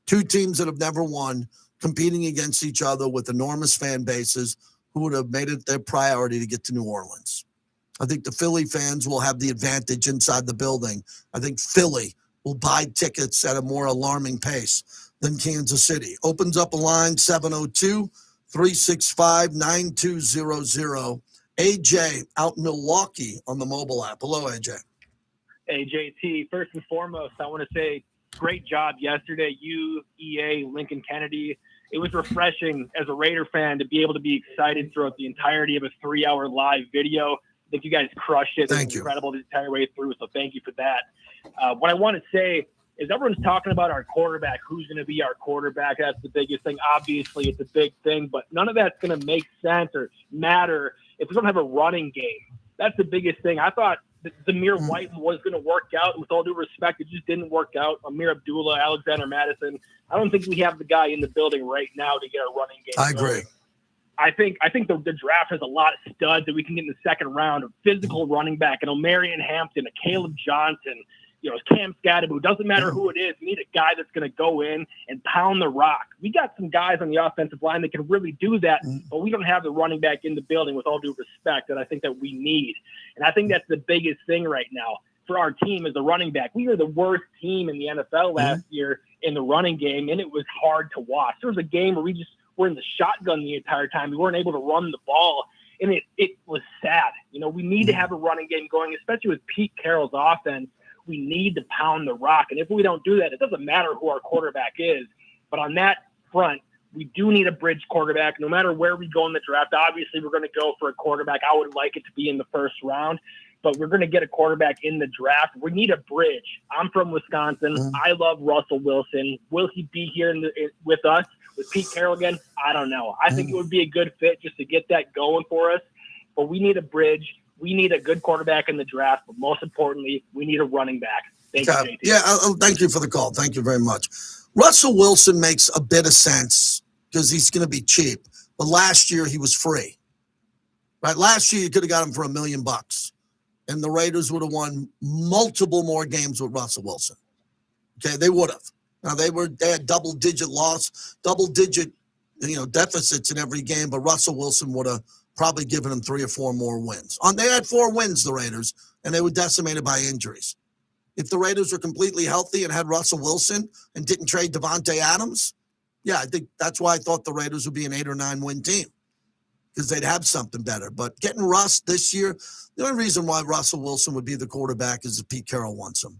2 teams that have never won, competing against each other with enormous fan bases, who would have made it their priority to get to New Orleans. I think the Philly fans will have the advantage inside the building. I think Philly will buy tickets at a more alarming pace than Kansas City. Opens up a line, 702-365-9200. AJ out in Milwaukee on the mobile app. Hello, AJ. Hey, JT, first and foremost, I want to say great job yesterday. You, EA, Lincoln Kennedy. It was refreshing as a Raider fan to be able to be excited throughout the entirety of a 3-hour live video. I think you guys crushed it. Thank it was you. Incredible the entire way through, so thank you for that. What I want to say is everyone's talking about our quarterback. Who's going to be our quarterback? That's the biggest thing. Obviously, it's a big thing, but none of that's going to make sense or matter if we don't have a running game. That's the biggest thing. I thought Zamir White was going to work out. With all due respect, it just didn't work out. Amir Abdullah, Alexander Madison. I don't think we have the guy in the building right now to get a running game. I agree. I think the draft has a lot of studs that we can get in the second round, a physical running back, an Omarion Hampton, a Caleb Johnson, Cam Scadaboo. Doesn't matter who it is. We need a guy that's going to go in and pound the rock. We got some guys on the offensive line that can really do that, but we don't have the running back in the building, with all due respect, that I think that we need. And I think that's the biggest thing right now for our team is the running back. We were the worst team in the NFL last year in the running game, and it was hard to watch. There was a game where we just were in the shotgun the entire time. We weren't able to run the ball, and it was sad. We need to have a running game going, especially with Pete Carroll's offense. We need to pound the rock. And if we don't do that, it doesn't matter who our quarterback is. But on that front, we do need a bridge quarterback. No matter where we go in the draft, obviously we're going to go for a quarterback. I would like it to be in the first round, but we're going to get a quarterback in the draft. We need a bridge. I'm from Wisconsin. I love Russell Wilson. Will he be here with us? With Pete Carroll again, I don't know. I think it would be a good fit just to get that going for us. But we need a bridge. We need a good quarterback in the draft. But most importantly, we need a running back. Thank you, JT. Yeah, thank you for the call. Thank you very much. Russell Wilson makes a bit of sense because he's going to be cheap. But last year he was free. Right? Last year you could have got him for $1 million, and the Raiders would have won multiple more games with Russell Wilson. Okay, they would have. Now they had double-digit deficits in every game, but Russell Wilson would have probably given them 3 or 4 more wins. They had 4 wins, the Raiders, and they were decimated by injuries. If the Raiders were completely healthy and had Russell Wilson and didn't trade Devontae Adams, yeah, I think that's why I thought the Raiders would be an 8 or 9 win team, because they'd have something better. But getting Russ this year, the only reason why Russell Wilson would be the quarterback is if Pete Carroll wants him.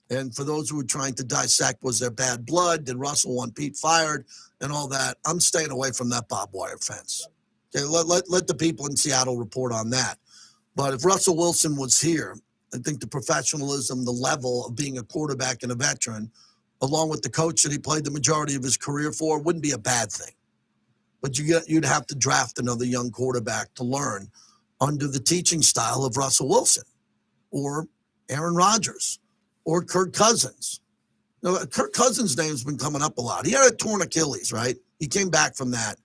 And for those who are trying to dissect, was there bad blood? Did Russell want Pete fired and all that? I'm staying away from that barbed wire fence. Okay, let the people in Seattle report on that. But if Russell Wilson was here, I think the professionalism, the level of being a quarterback and a veteran, along with the coach that he played the majority of his career for, wouldn't be a bad thing. But you'd have to draft another young quarterback to learn under the teaching style of Russell Wilson or Aaron Rodgers or Kirk Cousins. Now, Kirk Cousins' name's been coming up a lot. He had a torn Achilles, right? He came back from that.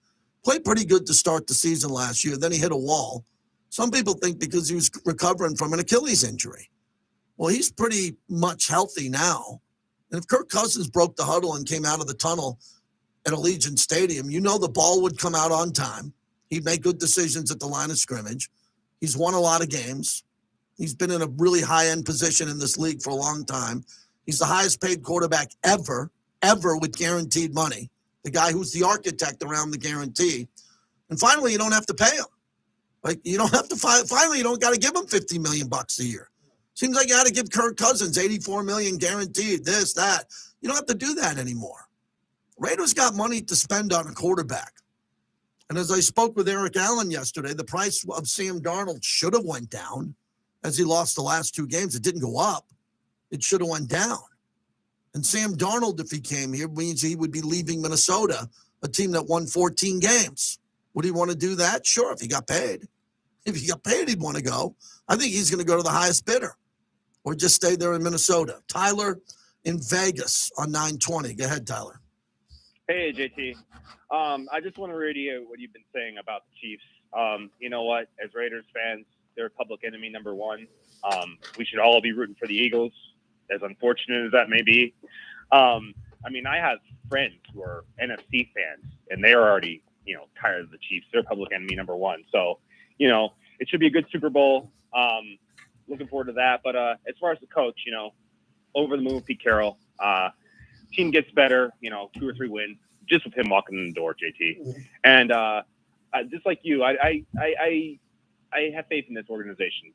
Played pretty good to start the season last year. Then he hit a wall. Some people think because he was recovering from an Achilles injury. Well, he's pretty much healthy now. And if Kirk Cousins broke the huddle and came out of the tunnel at Allegiant Stadium, the ball would come out on time. He'd make good decisions at the line of scrimmage. He's won a lot of games. He's been in a really high-end position in this league for a long time. He's the highest paid quarterback ever with guaranteed money. The guy who's the architect around the guarantee. And finally, you don't have to pay him. Like, you don't have to finally, you don't got to give him $50 million a year. Seems like you got to give Kirk Cousins $84 million guaranteed, this, that. You don't have to do that anymore. Raiders got money to spend on a quarterback. And as I spoke with Eric Allen yesterday, the price of Sam Darnold should have went down as he lost the last 2 games. It didn't go up. It should have went down. And Sam Darnold, if he came here, means he would be leaving Minnesota, a team that won 14 games. Would he want to do that? Sure, if he got paid. If he got paid, he'd want to go. I think he's going to go to the highest bidder or just stay there in Minnesota. Tyler in Vegas on 920. Go ahead, Tyler. Hey, JT. I just want to reiterate what you've been saying about the Chiefs. You know what? As Raiders fans, they're public enemy number 1. We should all be rooting for the Eagles, as unfortunate as that may be. I have friends who are NFC fans, and they're already, tired of the Chiefs. They're public enemy number 1. So, it should be a good Super Bowl. Looking forward to that. But as far as the coach, over the moon with Pete Carroll. Team gets better, 2 or 3 wins, just with him walking in the door, JT. And just like you, I have faith in this organization.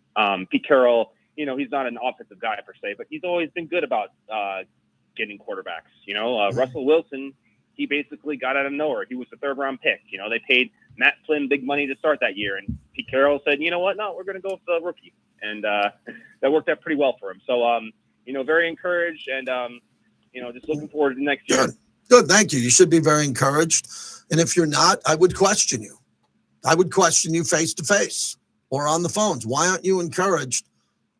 Pete Carroll, he's not an offensive guy per se, but he's always been good about getting quarterbacks. Russell Wilson, he basically got out of nowhere. He was the 3rd-round pick. They paid Matt Flynn big money to start that year, and Pete Carroll said, you know what? No, we're going to go with the rookie. And that worked out pretty well for him. So, very encouraged and, just looking forward to next year. Good. Thank you. You should be very encouraged. And if you're not, I would question you. I would question you face to face or on the phones. Why aren't you encouraged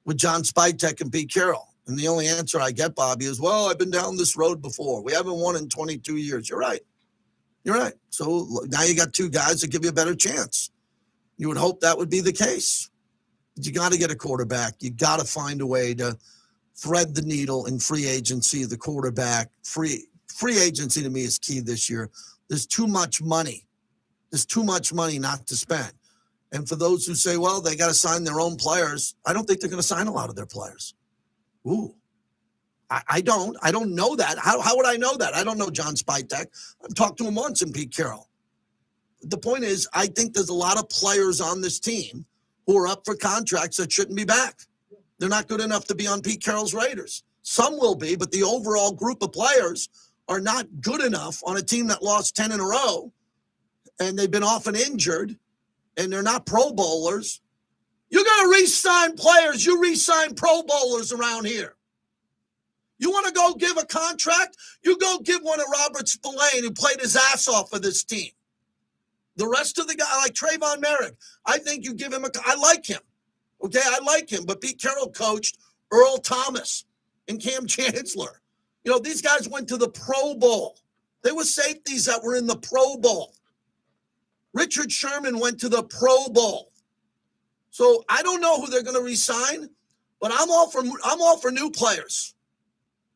with John Spytek and Pete Carroll? And the only answer I get, Bobby, is, well, I've been down this road before. We haven't won in 22 years. You're right. You're right. So now you got 2 guys that give you a better chance. You would hope that would be the case. But you got to get a quarterback. You got to find a way to thread the needle in free agency, the quarterback. Free agency to me is key this year. There's too much money. There's too much money not to spend. And for those who say, well, they got to sign their own players, I don't think they're going to sign a lot of their players. Ooh. I don't know that. How would I know that? I don't know John Spytek. I've talked to him once and Pete Carroll. The point is, I think there's a lot of players on this team who are up for contracts that shouldn't be back. They're not good enough to be on Pete Carroll's Raiders. Some will be, but the overall group of players are not good enough on a team that lost 10 in a row, and they've been often injured, and they're not Pro Bowlers. You're going to re-sign players. You re-sign Pro Bowlers around here. You want to go give a contract? You go give one to Robert Spillane, who played his ass off for this team. The rest of the guy, like Trayvon Merrick, I think you give him I like him. Okay, I like him. But Pete Carroll coached Earl Thomas and Cam Chancellor. You know, these guys went to the Pro Bowl. They were safeties that were in the Pro Bowl. Richard Sherman went to the Pro Bowl. So I don't know who they're going to re-sign, but I'm all for new players.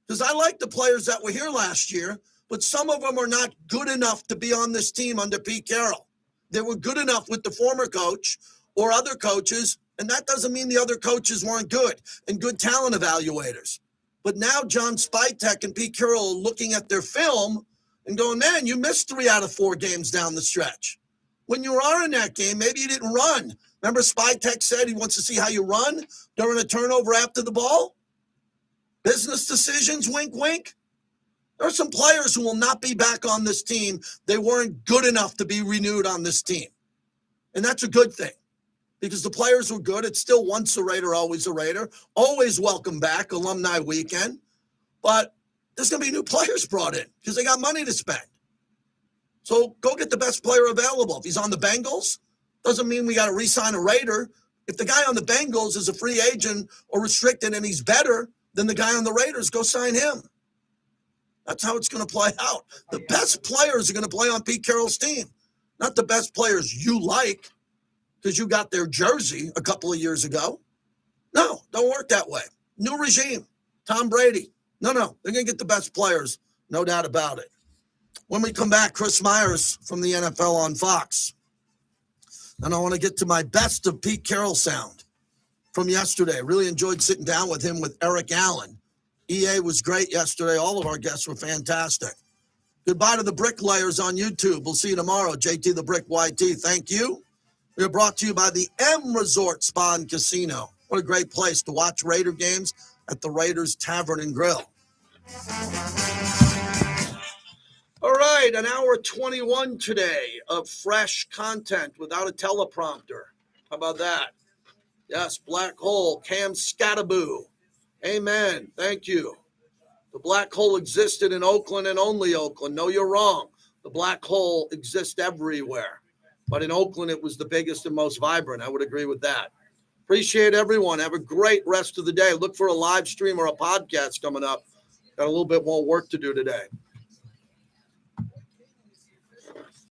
Because I like the players that were here last year, but some of them are not good enough to be on this team under Pete Carroll. They were good enough with the former coach or other coaches, and that doesn't mean the other coaches weren't good and good talent evaluators. But now John Spytek and Pete Carroll are looking at their film and going, man, you missed 3 out of 4 games down the stretch. When you are in that game, maybe you didn't run. Remember Spytek said he wants to see how you run during a turnover after the ball? Business decisions, wink, wink. There are some players who will not be back on this team. They weren't good enough to be renewed on this team. And that's a good thing because the players were good. It's still once a Raider, always a Raider. Always welcome back, alumni weekend. But there's going to be new players brought in because they got money to spend. So go get the best player available. If he's on the Bengals, doesn't mean we got to re-sign a Raider. If the guy on the Bengals is a free agent or restricted and he's better than the guy on the Raiders, go sign him. That's how it's going to play out. The best players are going to play on Pete Carroll's team, not the best players you like because you got their jersey a couple of years ago. No, don't work that way. New regime, Tom Brady. No, they're going to get the best players, no doubt about it. When we come back, Chris Myers from the NFL on Fox. And I want to get to my best of Pete Carroll sound from yesterday. Really enjoyed sitting down with him with Eric Allen. EA was great yesterday. All of our guests were fantastic. Goodbye to the bricklayers on YouTube. We'll see you tomorrow. JT the Brick YT, thank you. We're brought to you by the M Resort Spa and Casino. What a great place to watch Raider games at the Raiders Tavern and Grill. All right, an hour 21 today of fresh content without a teleprompter. How about that? Yes, Black Hole, Cam Scataboo. Amen. Thank you. The Black Hole existed in Oakland and only Oakland. No, you're wrong. The Black Hole exists everywhere. But in Oakland, it was the biggest and most vibrant. I would agree with that. Appreciate everyone. Have a great rest of the day. Look for a live stream or a podcast coming up. Got a little bit more work to do today.